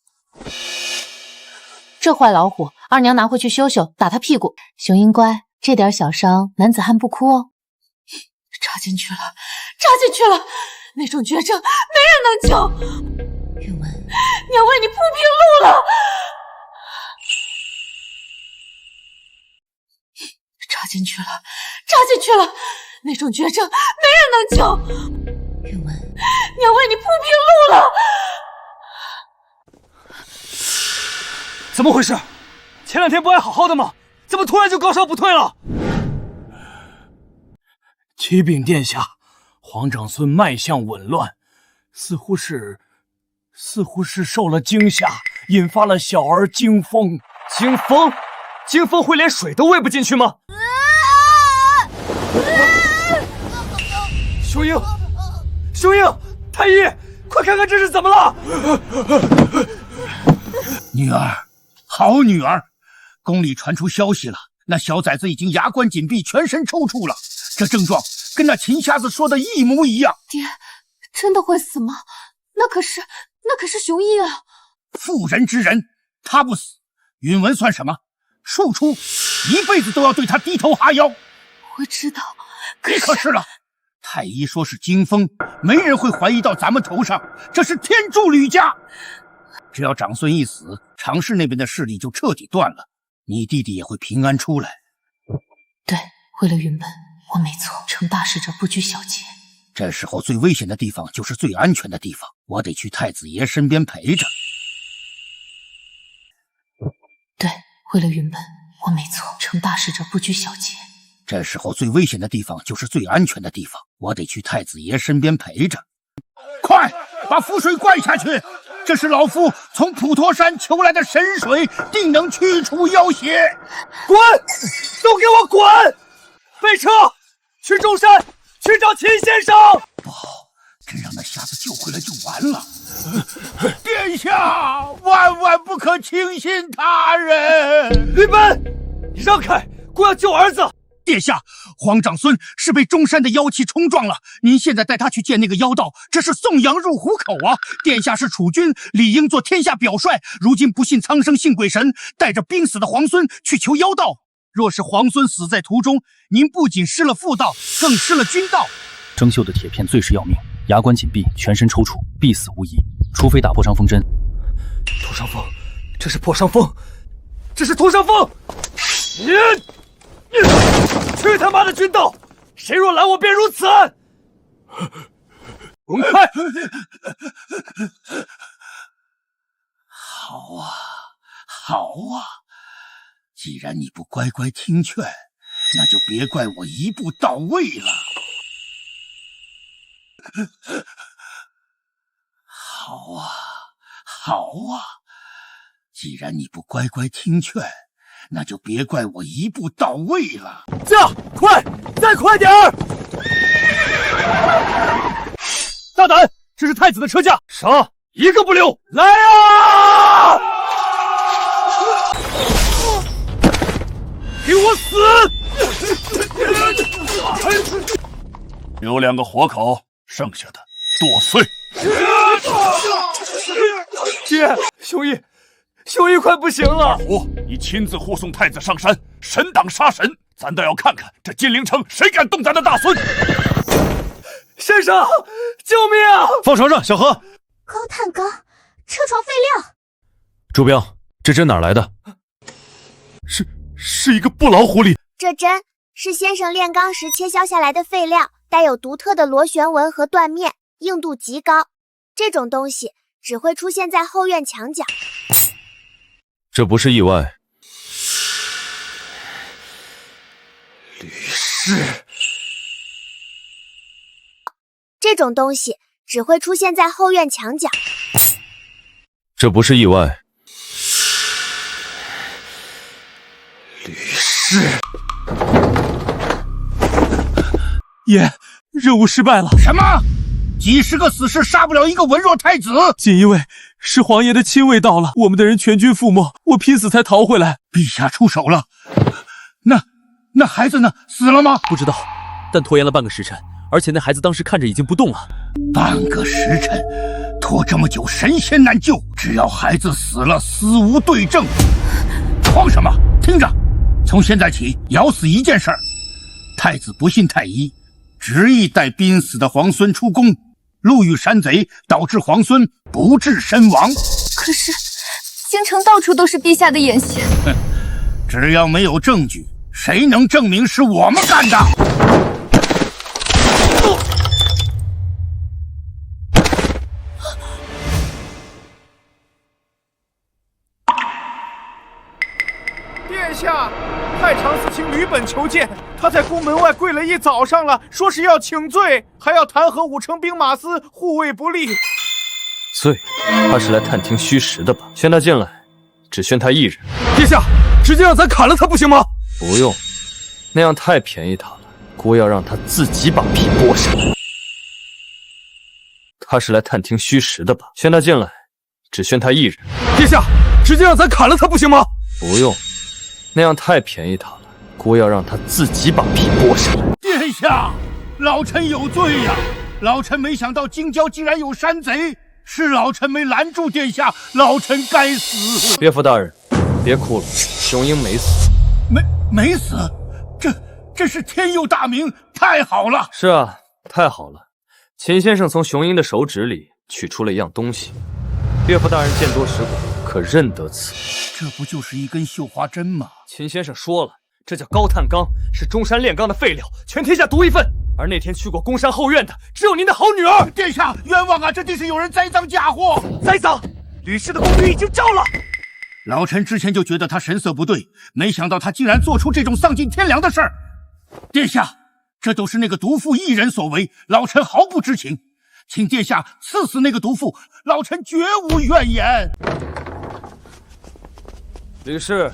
这坏老虎，二娘拿回去修修，打他屁股。雄鹰乖，这点小伤，男子汉不哭哦。扎进去了，扎进去了，那种绝症没人能救。允文，娘为你铺平路了。扎进去了，扎进去了，那种绝症没人能救。允文，娘为你铺平路了。怎么回事？前2天不还好好的吗？怎么突然就高烧不退了？启禀殿下，皇长孙脉象紊乱，似乎是受了惊吓，引发了小儿惊风。惊风？惊风会连水都喂不进去吗？雄鹰，雄鹰，太医，快看看这是怎么了！女儿，好女儿，宫里传出消息了，那小崽子已经牙关紧闭，全身抽搐了，这症状跟那秦瞎子说的一模一样。爹，真的会死吗？那可是雄鹰啊！妇人之仁，他不死，允文算什么？庶出，一辈子都要对他低头哈腰。我知道，别可是了。太医说是惊风，没人会怀疑到咱们头上，这是天助吕家。只要长孙一死，常氏那边的势力就彻底断了，你弟弟也会平安出来。对，为了允文，我没错，成大事者不拘小节。这时候最危险的地方就是最安全的地方，我得去太子爷身边陪着。对，为了允文，我没错，成大事者不拘小节。这时候最危险的地方就是最安全的地方，我得去太子爷身边陪着。快，把符水灌下去！这是老夫从普陀山求来的神水，定能去除妖邪。滚！都给我滚！备车，去中山，去找秦先生。不好，真让那瞎子救回来就完了。殿下，万万不可轻信他人。吕本，你让开，我要救儿子。殿下，皇长孙是被中山的妖气冲撞了，您现在带他去见那个妖道，这是送羊入虎口啊！殿下是储君，理应做天下表率，如今不信苍生信鬼神，带着病死的皇孙去求妖道。若是皇孙死在途中，您不仅失了妇道，更失了君道。生锈的铁片最是要命，牙关紧闭，全身抽搐，必死无疑，除非打破伤风针。破伤风，这是破伤风，这是破伤风！去他妈的君道！谁若拦我，便如此！滚开！好啊，好啊！既然你不乖乖听劝，那就别怪我一步到位了。好啊，好啊！既然你不乖乖听劝，那就别怪我一步到位了。驾，快，再快点儿！大胆，这是太子的车驾，杀，一个不留！来啊！给我死！留2个活口，剩下的剁碎。爹，雄鹰快不行了！二虎，你亲自护送太子上山，神挡杀神，咱倒要看看这金陵城谁敢动咱的大孙！先生，救命啊！放床上，小何。高碳钢，车床废料。朱标，这针哪来的？是一个不老虎里。这针是先生炼钢时切削下来的废料，带有独特的螺旋纹和断面，硬度极高。这种东西只会出现在后院墙角。这不是意外。吕氏，这种东西只会出现在后院墙角。这不是意外。吕氏，爷，任务失败了。什么？几十个死士杀不了一个文弱太子？锦衣卫是皇爷的亲卫到了，我们的人全军覆没，我拼死才逃回来。陛下出手了。那孩子呢？死了吗？不知道，但拖延了半个时辰，而且那孩子当时看着已经不动了。半个时辰，拖这么久，神仙难救。只要孩子死了，死无对证。慌什么？听着，从现在起，咬死一件事儿：太子不信太医，执意带濒死的皇孙出宫，路遇山贼，导致皇孙不治身亡。可是京城到处都是陛下的眼线。哼，只要没有证据，谁能证明是我们干的？殿下，太常寺卿吕本求见，他在宫门外跪了一早上了，说是要请罪，还要弹劾武城兵马司护卫不力。罪？他是来探听虚实的吧？宣他进来，只宣他一人。殿下，直接让咱砍了他不行吗？不用，那样太便宜他了。姑要让他自己把皮剥下来。他是来探听虚实的吧？宣他进来，只宣他一人。殿下，直接让咱砍了他不行吗？不用，那样太便宜他了。姑要让他自己把皮剥下来。殿下，老臣有罪呀！老臣没想到京郊竟然有山贼，是老臣没拦住殿下，老臣该死。别府大人，别哭了，雄鹰没死。没死？这是天佑大明，太好了！是啊，太好了。秦先生从雄鹰的手指里取出了一样东西，岳父大人见多识广，可认得此。这不就是一根绣花针吗？秦先生说了，这叫高碳钢，是中山炼钢的废料，全天下独一份。而那天去过宫山后院的，只有您的好女儿。殿下冤枉啊！这定是有人栽赃嫁祸。栽赃？吕氏的宫女已经招了。老臣之前就觉得他神色不对，没想到他竟然做出这种丧尽天良的事儿。殿下，这都是那个毒妇一人所为，老臣毫不知情，请殿下赐死那个毒妇，老臣绝无怨言。吕氏，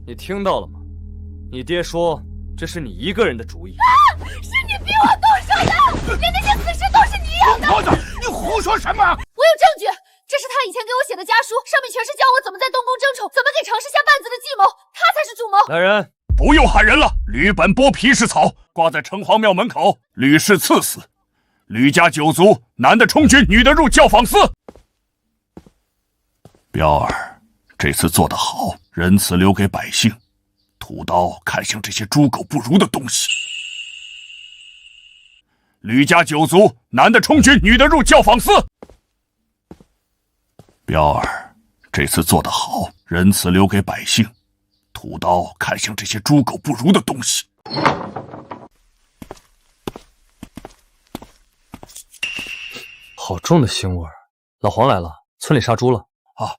你听到了吗？你爹说这是你一个人的主意。是你逼我动手的，连那些死尸都是你养的。婆子，你胡说什么？我有证据，这是他以前给我写的家书，上面全是教我怎么在东宫争宠，怎么给常氏下绊子的计谋，他才是主谋。来人！不用喊人了，吕本剥皮氏草，挂在城隍庙门口，吕氏赐死。吕家九族，男的充军，女的入教坊司。彪儿，这次做得好，仁慈留给百姓，屠刀看向这些猪狗不如的东西。吕家九族，男的充军，女的入教坊司。彪儿，这次做得好，仁慈留给百姓。屠刀看向这些猪狗不如的东西。好重的腥味儿！老黄来了，村里杀猪了。啊，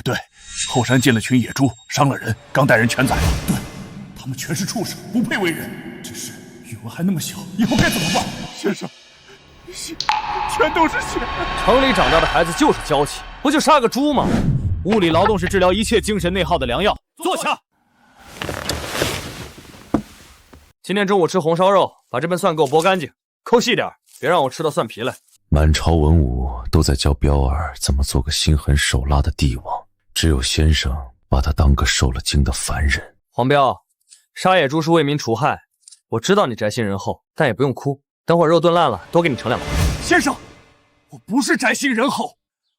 对，后山进了群野猪，伤了人，刚带人全宰了。对，他们全是畜生，不配为人。只是宇文还那么小，以后该怎么办？先生，血，全都是血。城里长大的孩子就是娇气，不就杀个猪吗？物理劳动是治疗一切精神内耗的良药。坐下。今天中午吃红烧肉，把这盆蒜给我剥干净，抠细点，别让我吃到蒜皮来。满朝文武都在教彪儿怎么做个心狠手辣的帝王，只有先生把他当个受了惊的凡人。黄彪，杀野猪是为民除害，我知道你宅心仁厚，但也不用哭，等会儿肉炖烂了，多给你盛2碗。先生，我不是宅心仁厚，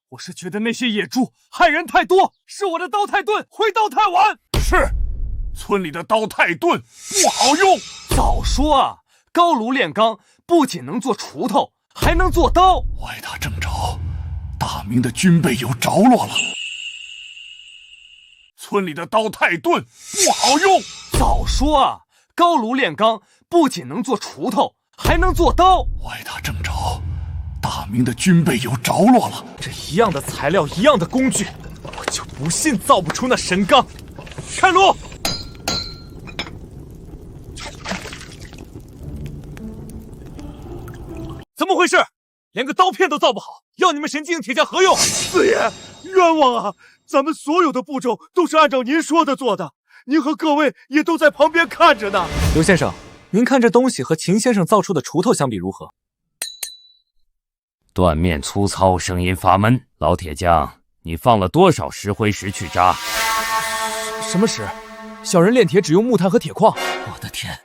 我是觉得那些野猪害人太多，是我的刀太钝，挥刀太晚。是。村里的刀太钝，不好用。早说啊！高炉炼钢，不仅能做锄头，还能做刀。外大正着，大明的军备有着落了。村里的刀太钝，不好用。早说啊！高炉炼钢，不仅能做锄头，还能做刀。外大正着，大明的军备有着落了。这一样的材料，一样的工具，我就不信造不出那神钢。开炉！怎么回事？连个刀片都造不好，要你们神机硬铁匠何用？四爷，冤枉啊！咱们所有的步骤都是按照您说的做的，您和各位也都在旁边看着呢。刘先生，您看这东西和秦先生造出的锄头相比如何？断面粗糙，声音发闷。老铁匠，你放了多少石灰石去扎？什么石？小人炼铁只用木炭和铁矿。我的天，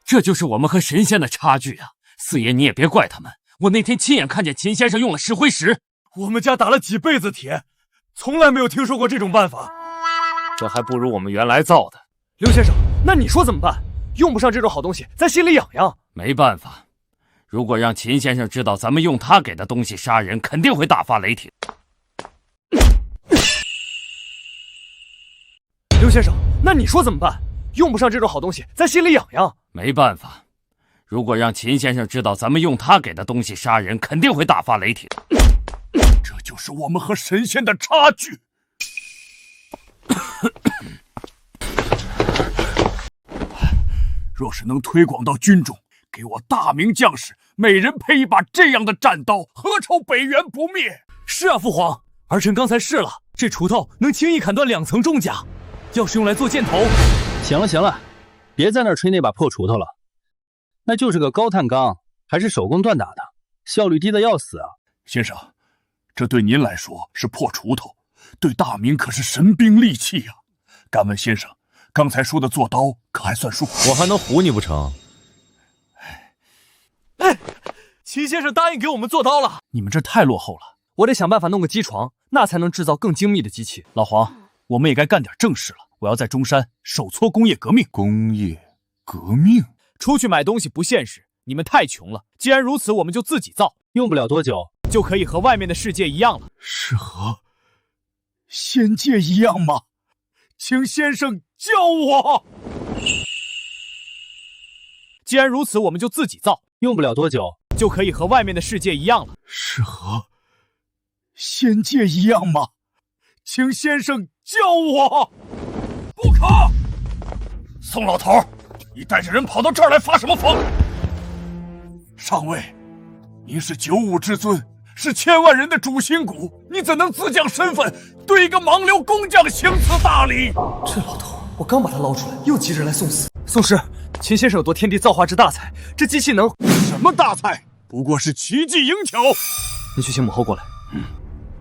这就是我们和神仙的差距啊！四爷，你也别怪他们。我那天亲眼看见秦先生用了石灰石，我们家打了几辈子铁，从来没有听说过这种办法。这还不如我们原来造的。刘先生，那你说怎么办？用不上这种好东西，咱心里痒痒。没办法，如果让秦先生知道咱们用他给的东西杀人，肯定会大发雷霆。刘先生，那你说怎么办？用不上这种好东西，咱心里痒痒。没办法，如果让秦先生知道咱们用他给的东西杀人，肯定会大发雷霆。这就是我们和神仙的差距。若是能推广到军中，给我大明将士每人配一把这样的战刀，何愁北元不灭？是啊，父皇，儿臣刚才试了，这锄头能轻易砍断2层重甲，要是用来做箭头……行了行了，别在那儿吹那把破锄头了，那就是个高碳钢，还是手工锻打的，效率低的要死啊！先生，这对您来说是破锄头，对大明可是神兵利器呀！敢问先生，刚才说的做刀可还算数？我还能唬你不成？哎，秦先生答应给我们做刀了，你们这太落后了，我得想办法弄个机床，那才能制造更精密的机器。老黄，我们也该干点正事了。我要在中山手搓工业革命。工业革命？出去买东西不现实，你们太穷了。既然如此，我们就自己造，用不了多久就可以和外面的世界一样了。是和仙界一样吗？请先生教我。既然如此，我们就自己造，用不了多久就可以和外面的世界一样了。是和仙界一样吗？请先生教我。不可！宋老头，你带着人跑到这儿来发什么疯？上尉，您是95之尊，是千万人的主心骨，你怎能自降身份，对一个盲流工匠行此大礼？这老头，我刚把他捞出来，又急着来送死。宋师，秦先生有夺天地造化之大才，这机器能……什么大才？不过是奇技淫巧。你去请母后过来。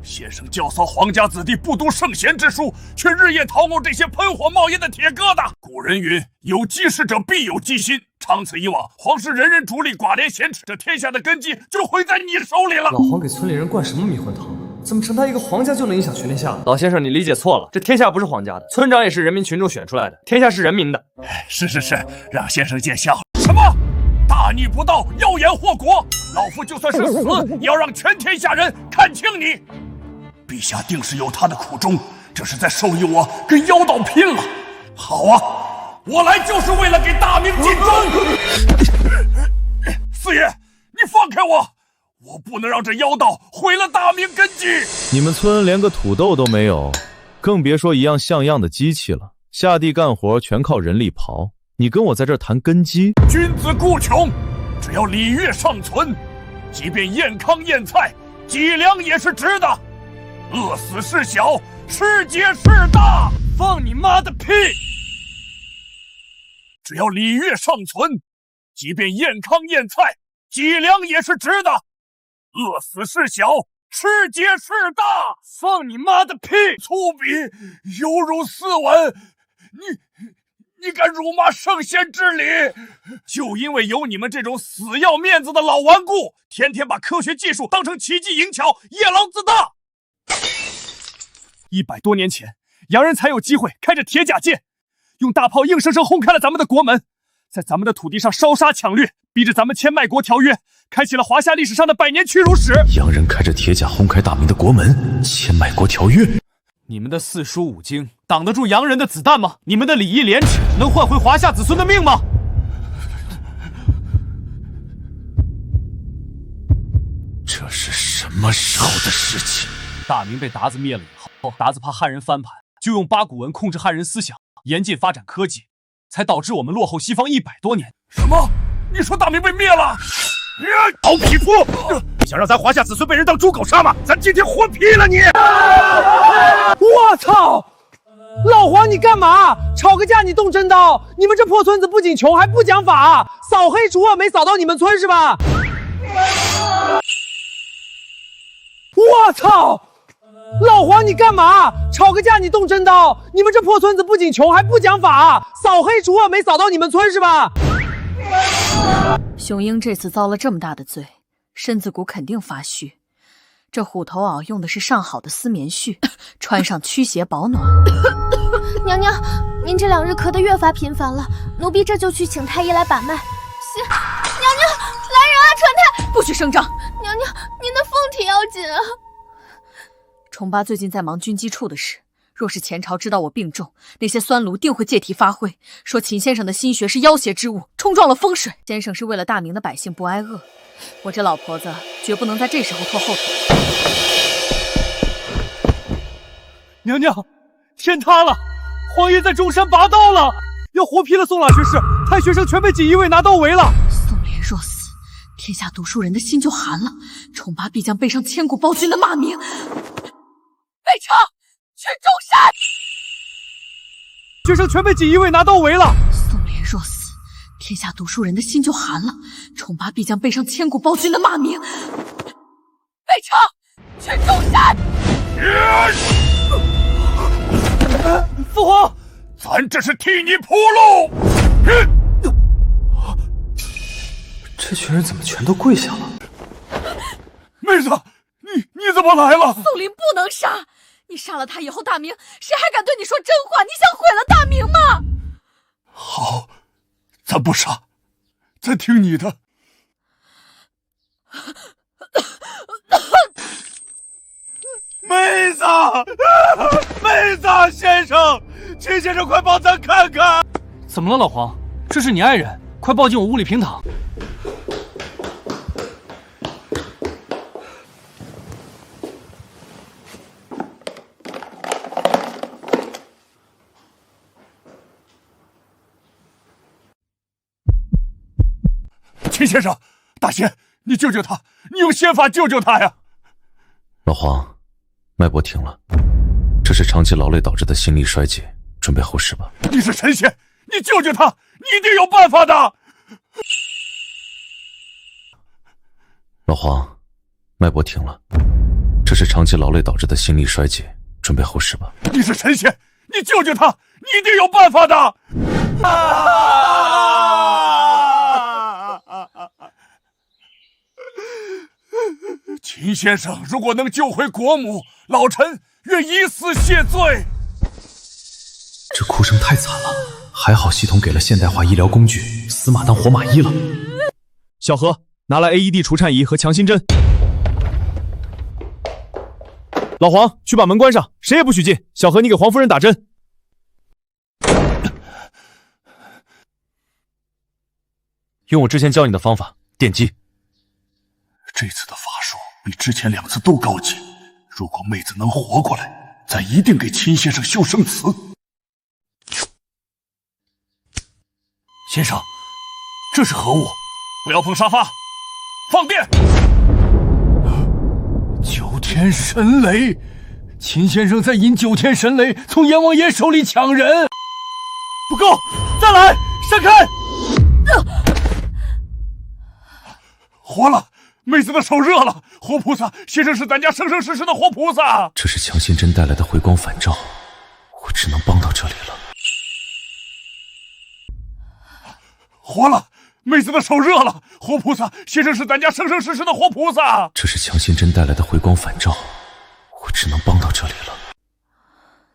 先生教唆皇家子弟不读圣贤之书，却日夜讨偶这些喷火冒烟的铁疙瘩。古人云：有积事者必有积心。长此以往，皇室人人逐利，寡廉鲜耻，这天下的根基就毁在你手里了。老黄给村里人灌什么迷魂汤？怎么成他一个皇家就能影响全天下了？老先生，你理解错了，这天下不是皇家的，村长也是人民群众选出来的，天下是人民的。是，让先生见笑了。什么？大逆不道，妖言惑国！老夫就算是死，也要让全天下人看清你。陛下定是有他的苦衷，这是在授意我跟妖道拼了。好啊，我来就是为了给大明尽忠。四爷，你放开我！我不能让这妖道毁了大明根基。你们村连个土豆都没有，更别说一样像样的机器了。下地干活全靠人力刨，你跟我在这谈根基？君子固穷，只要礼乐尚存，即便燕糠燕菜，脊梁也是直的。饿死事小，吃劫事大。放你妈的屁！只要礼乐尚存，即便燕糠燕菜，脊梁也是直的。饿死事小，吃劫事大。放你妈的屁！粗鄙，有辱斯文。你敢辱骂圣贤之礼？就因为有你们这种死要面子的老顽固，天天把科学技术当成奇技淫巧，夜郎自大。100多年前，洋人才有机会开着铁甲舰，用大炮硬生生轰开了咱们的国门，在咱们的土地上烧杀抢掠，逼着咱们签卖国条约，开启了华夏历史上的100年屈辱史。洋人开着铁甲轰开大明的国门，签卖国条约。你们的4书5经挡得住洋人的子弹吗？你们的礼义廉耻能换回华夏子孙的命吗？这是什么时候的事情？大明被鞑子灭了以后，鞑子怕汉人翻盘，就用八股文控制汉人思想，严禁发展科技，才导致我们落后西方100多年。什么？你说大明被灭了？好匹夫！你想让咱华夏子孙被人当猪狗杀吗？咱今天活劈了你！我操！老黄，你干嘛？吵个架你动真刀？你们这破村子不仅穷还不讲法，扫黑除恶没扫到你们村是吧？我操！老黄，你干嘛？吵个架你动真刀？你们这破村子不仅穷还不讲法，扫黑除恶没扫到你们村是吧？雄鹰这次遭了这么大的罪，身子骨肯定发虚。这虎头袄用的是上好的丝棉絮，穿上驱邪保暖。娘娘，您这2日咳得越发频繁了，奴婢这就去请太医来把脉。娘娘，来人啊！传太，不许声张！娘娘，您的凤体要紧啊！崇八最近在忙军机处的事，若是前朝知道我病重，那些酸奴定会借题发挥，说秦先生的心学是妖邪之物，冲撞了风水。先生是为了大明的百姓不挨饿，我这老婆子绝不能在这时候拖后腿。娘娘，天塌了，皇爷在中山拔刀了！要活劈了宋老学士，太学生全被锦衣卫拿刀围了。宋濂若死，天下读书人的心就寒了，重八必将背上千古暴君的骂名。北城，去中山！学生全被锦衣卫拿刀围了。宋濂若死，天下读书人的心就寒了，重八必将背上千古暴君的骂名。北城，去中山！父皇，咱这是替你铺路。这群人怎么全都跪下了？妹子，你怎么来了？宋林不能杀，你杀了他以后，大明谁还敢对你说真话？你想毁了大明吗？好，咱不杀，咱听你的。妹子，妹子，先生，秦先生，快帮咱看看！怎么了，老黄？这是你爱人，快抱进我屋里平躺。秦先生，大仙，你救救他，你用仙法救救他呀！老黄，脉搏停了，这是长期劳累导致的心力衰竭，准备后事吧。你是神仙，你救救他，你一定有办法的。老黄，脉搏停了，这是长期劳累导致的心力衰竭，准备后事吧。你是神仙，你救救他，你一定有办法的。秦先生如果能救回国母，老臣愿以死谢罪。这哭声太惨了，还好系统给了现代化医疗工具，死马当活马医了。小何，拿来 AED 除颤仪和强心针。老黄，去把门关上，谁也不许进。小何，你给黄夫人打针。用我之前教你的方法，电击。这次的法术比之前2次都高级，如果妹子能活过来，咱一定给秦先生修生祠。先生，这是何物？不要碰沙发，放电！9天神雷，秦先生在引9天神雷从阎王爷手里抢人，不够，再来，闪开！活了！妹子的手热了，活菩萨，先生是咱家生生世世的活菩萨。这是强心针带来的回光返照，我只能帮到这里了。活了，妹子的手热了，活菩萨，先生是咱家生生世世的活菩萨。这是强心针带来的回光返照，我只能帮到这里了。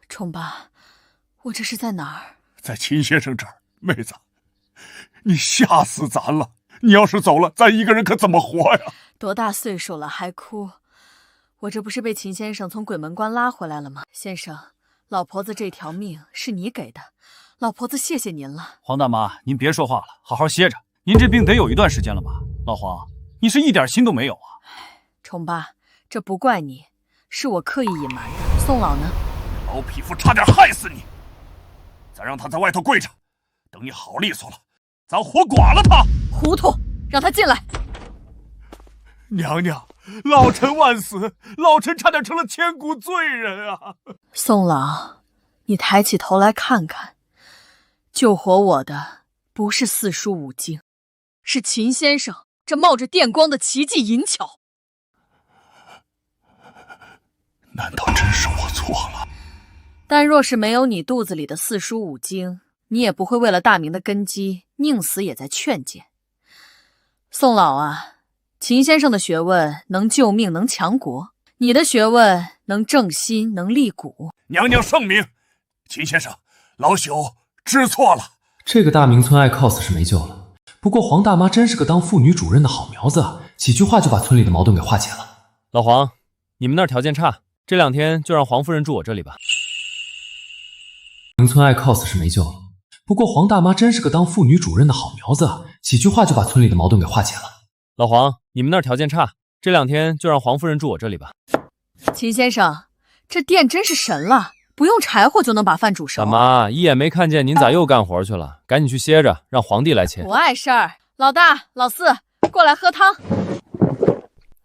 重八，我这是在哪儿？在秦先生这儿。妹子，你吓死咱了！你要是走了，咱一个人可怎么活呀？多大岁数了还哭？我这不是被秦先生从鬼门关拉回来了吗？先生，老婆子这条命是你给的，老婆子谢谢您了。黄大妈，您别说话了，好好歇着。您这病得有一段时间了吧？老黄，你是一点心都没有啊！重八，这不怪你，是我刻意隐瞒的。宋老呢？老匹夫差点害死你！咱让他在外头跪着，等你好利索了，咱活剐了他。糊涂，让他进来。娘娘，老臣万死，老臣差点成了千古罪人啊！宋老，你抬起头来看看，救活我的不是4书5经，是秦先生这冒着电光的奇技银巧。难道真是我错了？但若是没有你肚子里的4书5经，你也不会为了大明的根基宁死也在劝谏。宋老啊，秦先生的学问能救命，能强国；你的学问能正心，能立骨。娘娘圣明，秦先生，老朽知错了。这个大明村爱 cos 是没救了，不过黄大妈真是个当妇女主任的好苗子，几句话就把村里的矛盾给化解了。老黄，你们那儿条件差，这2天就让黄夫人住我这里吧。明村爱 cos 是没救了，不过黄大妈真是个当妇女主任的好苗子，几句话就把村里的矛盾给化解了。老黄，你们那儿条件差，这2天就让黄夫人住我这里吧。秦先生，这店真是神了，不用柴火就能把饭煮熟。大妈，一眼没看见，您咋又干活去了？赶紧去歇着，让皇帝来切。不碍事儿。老大、老四，过来喝汤。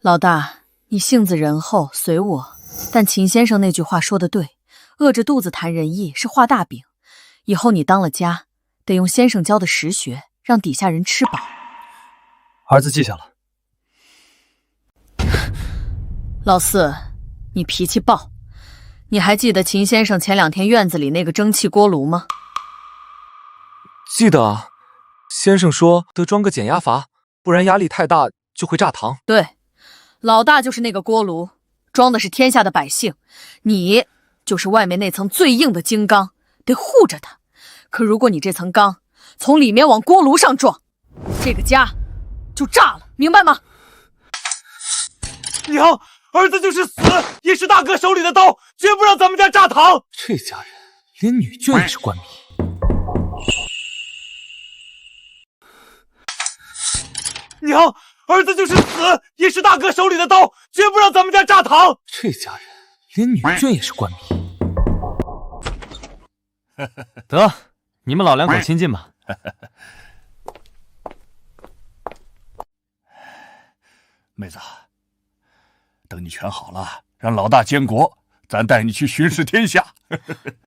老大，你性子仁厚，随我。但秦先生那句话说的对，饿着肚子谈仁义是画大饼。以后你当了家，得用先生教的实学，让底下人吃饱。儿子记下了。老四，你脾气暴。你还记得秦先生前2天院子里那个蒸汽锅炉吗？记得啊，先生说得装个减压阀，不然压力太大就会炸膛。对，老大就是那个锅炉，装的是天下的百姓，你就是外面那层最硬的金刚，得护着它。可如果你这层钢从里面往锅炉上撞，这个家就炸了，明白吗？娘，儿子就是死也是大哥手里的刀，绝不让咱们家炸膛。这家人连女眷也是官迷。娘，儿子就是死也是大哥手里的刀，绝不让咱们家炸膛。这家人连女眷也是官迷。得，你们老两口亲近吧。妹子，等你全好了，让老大监国，咱带你去巡视天下。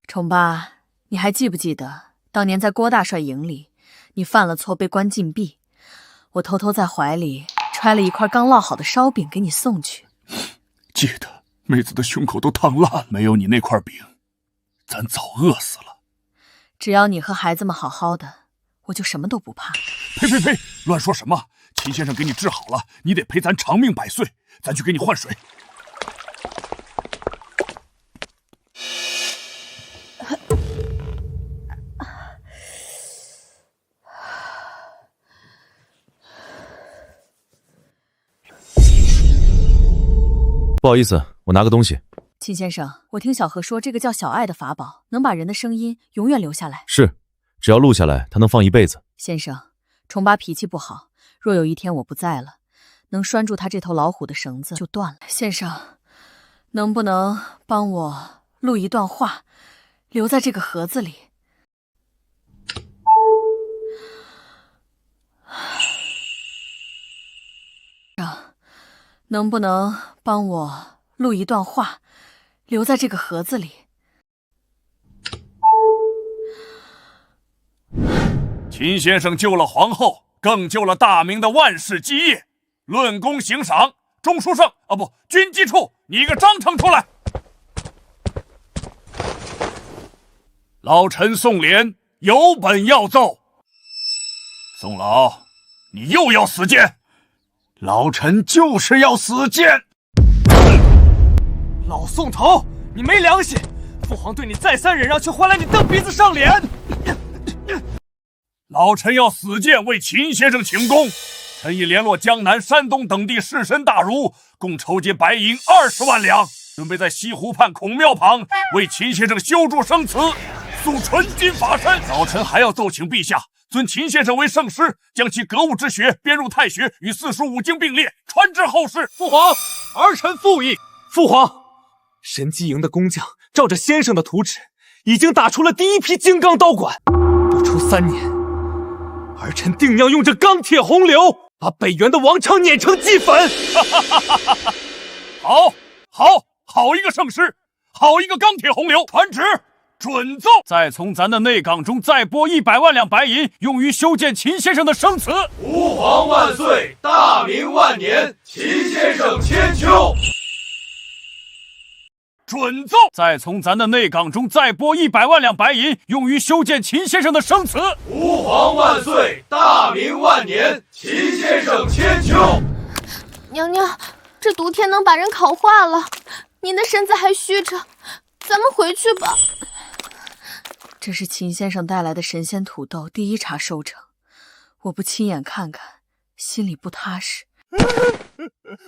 崇八，你还记不记得当年在郭大帅营里，你犯了错被关禁闭，我偷偷在怀里揣了一块刚烙好的烧饼给你送去。记得，妹子的胸口都烫烂，没有你那块饼，咱早饿死了。只要你和孩子们好好的，我就什么都不怕。呸！乱说什么？秦先生给你治好了，你得陪咱长命百岁。咱去给你换水。不好意思，我拿个东西。秦先生，我听小何说，这个叫小爱的法宝能把人的声音永远留下来。是，只要录下来，它能放一辈子。先生，崇八脾气不好，若有一天我不在了，能拴住他这头老虎的绳子就断了。先生，能不能帮我录一段话，留在这个盒子里？能不能帮我录一段话，留在这个盒子里？秦先生救了皇后，更救了大明的万世基业。论功行赏，钟书胜军机处拟个章程出来。老臣宋濂有本要奏。宋老，你又要死谏？老臣就是要死谏。老宋头，你没良心！父皇对你再三忍让，却换来你蹬鼻子上脸。老臣要死谏为秦先生请功。臣已联络江南、山东等地士绅大儒，共筹集白银20万两，准备在西湖畔孔庙旁为秦先生修筑生祠，塑纯金法身。老臣还要奏请陛下尊秦先生为圣师，将其格物之学编入太学，与四书五经并列，传至后世。父皇，儿臣复议。父皇，神机营的工匠照着先生的图纸，已经打出了第一批金刚刀管。不出3年，儿臣定要用这钢铁洪流，把北元的王朝碾成齑粉。好一个圣师，好一个钢铁洪流！传旨。准奏！再从咱的内岗中再拨100万两白银，用于修建秦先生的生祠。吾皇万岁，大明万年，秦先生千秋。准奏！再从咱的内岗中再拨100万两白银，用于修建秦先生的生祠。吾皇万岁，大明万年，秦先生千秋。娘娘，这毒天能把人烤化了，您的身子还虚着，咱们回去吧。这是秦先生带来的神仙土豆第1茬收成，我不亲眼看看，心里不踏实。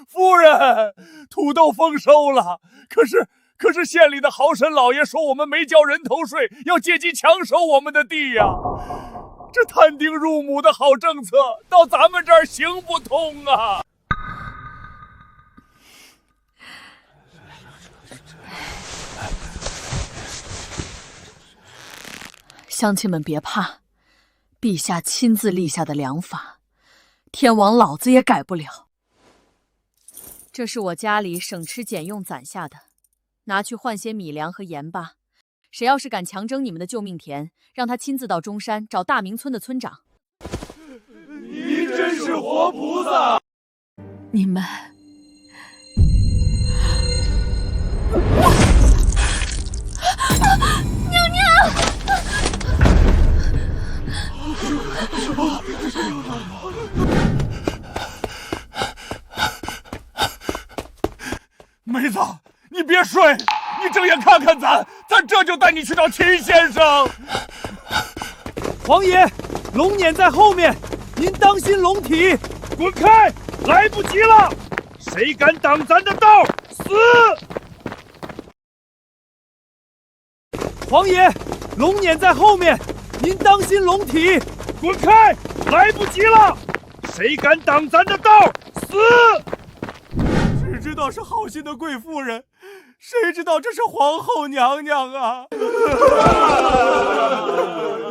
夫人，土豆丰收了，可是县里的豪绅老爷说我们没交人头税，要借机强收我们的地呀。这摊丁入亩的好政策，到咱们这儿行不通啊！乡亲们别怕，陛下亲自立下的良法，天王老子也改不了。这是我家里省吃俭用攒下的，拿去换些米粮和盐吧。谁要是敢强征你们的救命田，让他亲自到中山找大明村的村长。您真是活菩萨！你们娘娘，妹子，你别睡，你睁眼看看咱这就带你去找秦先生。王爷，龙辇在后面，您当心龙体。滚开！来不及了，谁敢挡咱的道，死！王爷，龙辇在后面，您当心龙体。滚开！来不及了，谁敢挡咱的道，死！只知道是好心的贵夫人，谁知道这是皇后娘娘啊！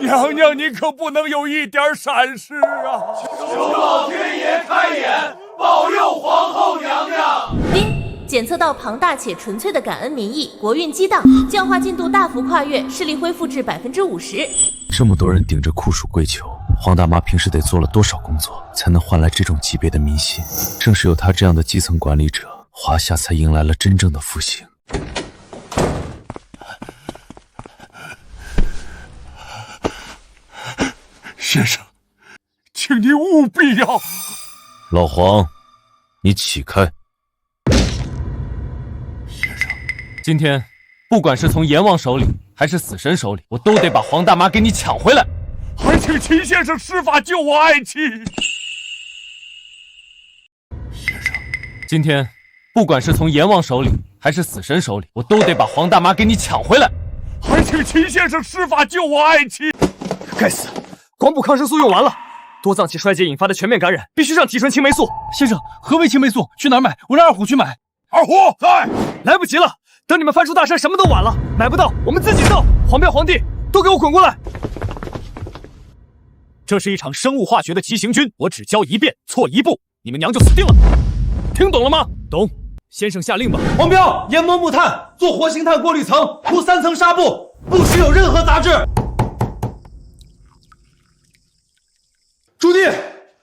娘娘，你可不能有一点闪失啊！求老天爷开眼，保佑皇后娘娘！丁，检测到庞大且纯粹的感恩民意，国运激荡，教化进度大幅跨越，势力恢复至50%。这么多人顶着酷暑跪求，黄大妈平时得做了多少工作，才能换来这种级别的民心？正是有她这样的基层管理者，华夏才迎来了真正的复兴。先生，请您务必要……老黄，你起开！先生，今天不管是从阎王手里还是死神手里，我都得把黄大妈给你抢回来。还请秦先生施法救我爱妻。先生，今天不管是从阎王手里还是死神手里，我都得把黄大妈给你抢回来。还请秦先生施法救我爱妻。该死！广谱抗生素用完了，多脏器衰竭引发的全面感染，必须上提纯青霉素。先生，何为青霉素？去哪儿买？我让二虎去买。二虎在，来不及了，等你们翻出大山，什么都晚了。买不到，我们自己造。黄标、皇帝都给我滚过来！这是一场生物化学的奇行军，我只教一遍，错一步，你们娘就死定了。听懂了吗？懂。先生下令吧。黄标，研磨木炭，做活性炭过滤层，铺3层纱布，不许有任何杂质。朱棣，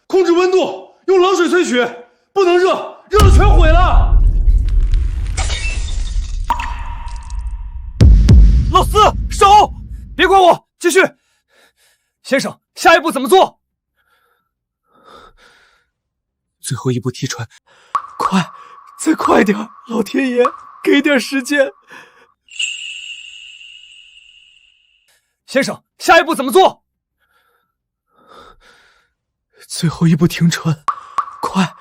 控制温度，用冷水萃取，不能热，热了全毁了。老四，手，别管我，继续。先生，下一步怎么做？最后一步提纯，快，再快点，老天爷，给点时间。先生，下一步怎么做？最后一步停纯，快，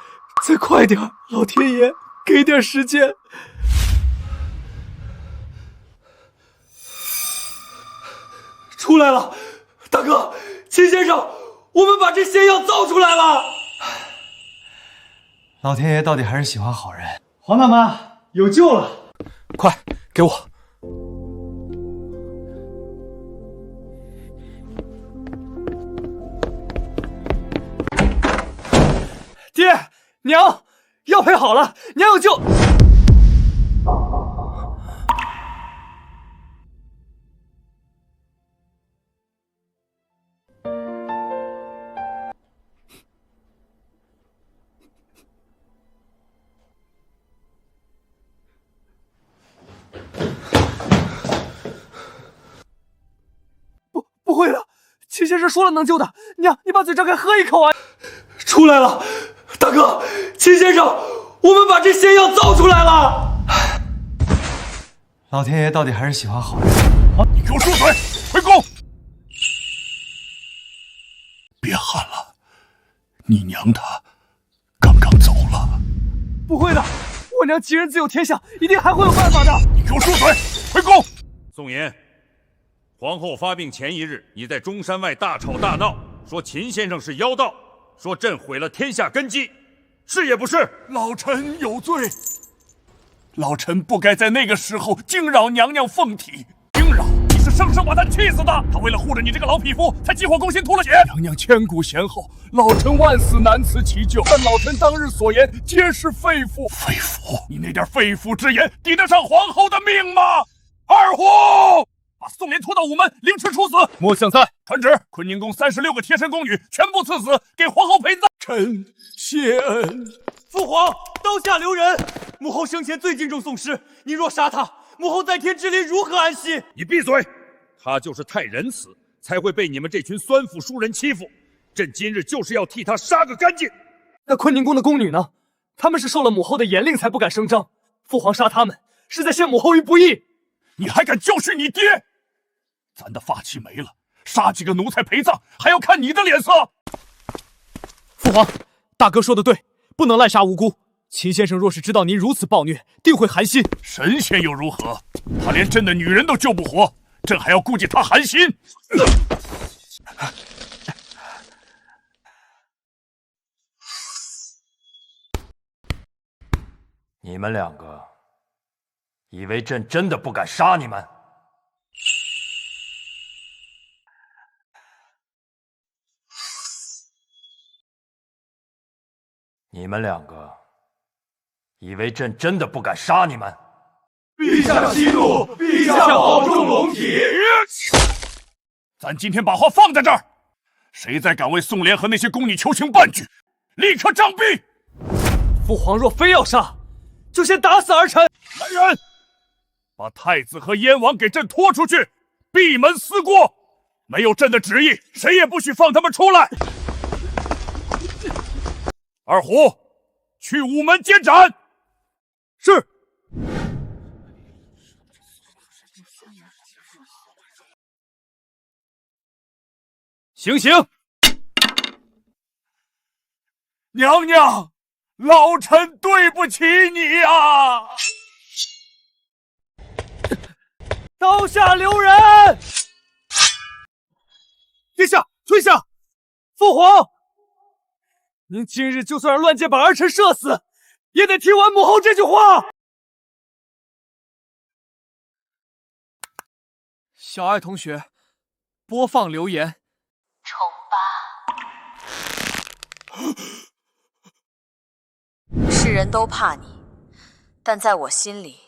再快点，老天爷，给点时间。出来了，大哥，秦先生，我们把这仙药造出来了。老天爷到底还是喜欢好人。黄大妈有救了，快给我。爹娘，药配好了，娘有救。不会的，秦先生说了能救的。娘，你把嘴张开喝一口啊！出来了。大哥，秦先生，我们把这仙药造出来了。老天爷到底还是喜欢好人。你给我住嘴，回宫！别喊了，你娘她刚刚走了。不会的，我娘吉人自有天相，一定还会有办法的。你给我住嘴，回宫！宋言，皇后发病前一日，你在中山外大吵大闹，说秦先生是妖道。说朕毁了天下根基，是也不是？老臣有罪，老臣不该在那个时候惊扰娘娘凤体。惊扰，你是是生生把他气死的。他为了护着你这个老匹夫，才急火攻心，吐了血。娘娘千古贤后，老臣万死难辞其咎。但老臣当日所言皆是肺腑。肺腑？你那点肺腑之言，抵得上皇后的命吗？二虎，把宋濂拖到午门，凌迟处死。末相在。传旨，坤宁宫36个贴身宫女全部赐死，给皇后陪葬。臣谢恩。父皇，刀下留人。母后生前最敬重宋师，你若杀他，母后在天之灵如何安息？你闭嘴！他就是太仁慈，才会被你们这群酸腐书人欺负。朕今日就是要替他杀个干净。那坤宁宫的宫女呢？她们是受了母后的严令才不敢声张。父皇杀她们，是在陷母后于不义。你还敢教训你爹？咱的发妻没了，杀几个奴才陪葬，还要看你的脸色。父皇，大哥说的对，不能滥杀无辜。秦先生若是知道您如此暴虐，定会寒心。神仙又如何？他连朕的女人都救不活，朕还要顾及他寒心？你们两个以为朕真的不敢杀你们？你们两个以为朕真的不敢杀你们？陛下息怒，陛下保重龙体。咱今天把话放在这儿，谁再敢为宋濂和那些宫女求情半句，立刻杖毙。父皇若非要杀，就先打死儿臣。来人，把太子和燕王给朕拖出去，闭门思过。没有朕的旨意，谁也不许放他们出来。二虎，去午门监斩。是。行刑。娘娘，老臣对不起你啊！刀下留人！殿下，退下！父皇，您今日就算是乱箭把儿臣射死，也得听完母后这句话。小爱同学，播放留言。丑八，世人都怕你，但在我心里，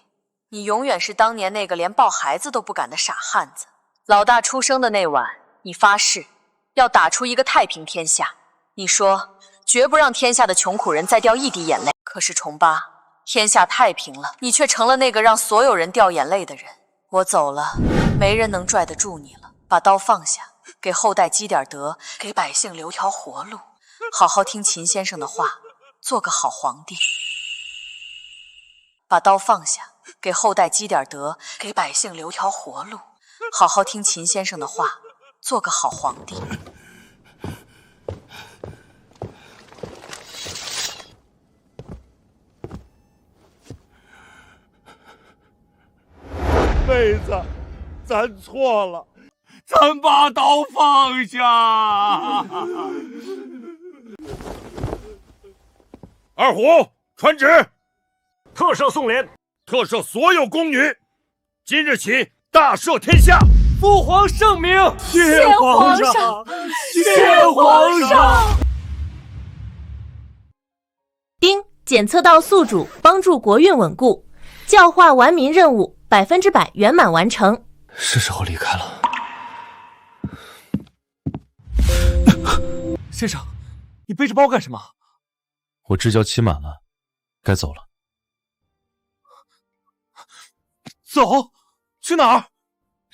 你永远是当年那个连抱孩子都不敢的傻汉子。老大出生的那晚，你发誓要打出一个太平天下，你说绝不让天下的穷苦人再掉一滴眼泪。可是重八，天下太平了，你却成了那个让所有人掉眼泪的人。我走了，没人能拽得住你了。把刀放下，给后代积点德，给百姓留条活路。好好听秦先生的话，做个好皇帝。把刀放下，给后代积点德，给百姓留条活路。好好听秦先生的话，做个好皇帝。妹子，咱错了，咱把刀放下。二虎，传旨，特赦宋濂，特赦所有宫女，今日起大赦天下。父皇圣明，谢皇上，谢皇上。丁，检测到宿主，帮助国运稳固，教化完民任务100%圆满完成。是时候离开了。先生，你背着包干什么？我支教期满了，该走了。走？去哪儿？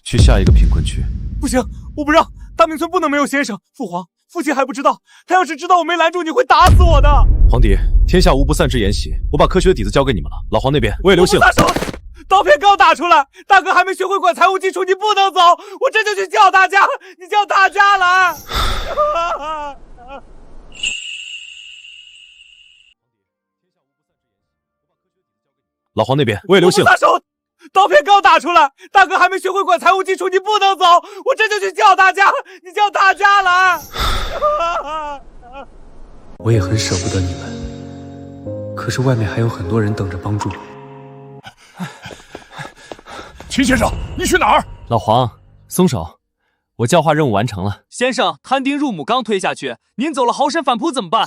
去下一个贫困区。不行，我不让！大明村不能没有先生。父皇，父亲还不知道，他要是知道我没拦住，你会打死我的。皇帝，天下无不散之筵席，我把科学的底子交给你们了。老黄那边我也留信了。刀片刚打出来，大哥还没学会管财务基础，你不能走，我这就去叫大家，你叫大家来。老黄那边我也留信了。撒手！刀片刚打出来，大哥还没学会管财务基础，你不能走，我这就去叫大家，你叫大家来。我也很舍不得你们，可是外面还有很多人等着帮助。秦先生，你去哪儿？老黄，松手，我教化任务完成了。先生，摊丁入亩刚推下去，您走了豪山反扑怎么办？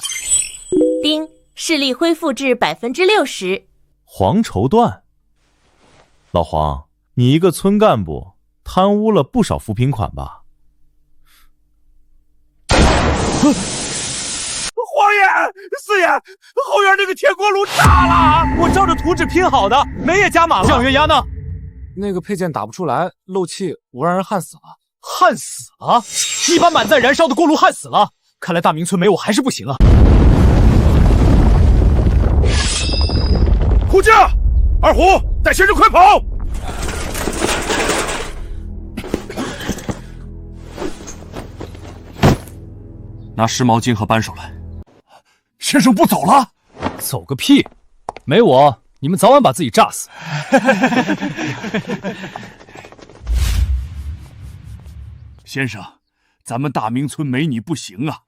丁，视力恢复至60%。黄绸缎。老黄，你一个村干部，贪污了不少扶贫款吧？皇爷、四爷，后院那个铁锅炉炸了！我照着图纸拼好的，煤也加满了。酱月鸭呢？那个配件打不出来，漏气，我让人焊死了。焊死了？你把满载燃烧的锅炉焊死了？看来大明村没我还是不行啊！虎将，二虎，带先生快跑！拿湿毛巾和扳手来。先生不走了？走个屁！没我，你们早晚把自己炸死。先生，咱们大明村没你不行啊！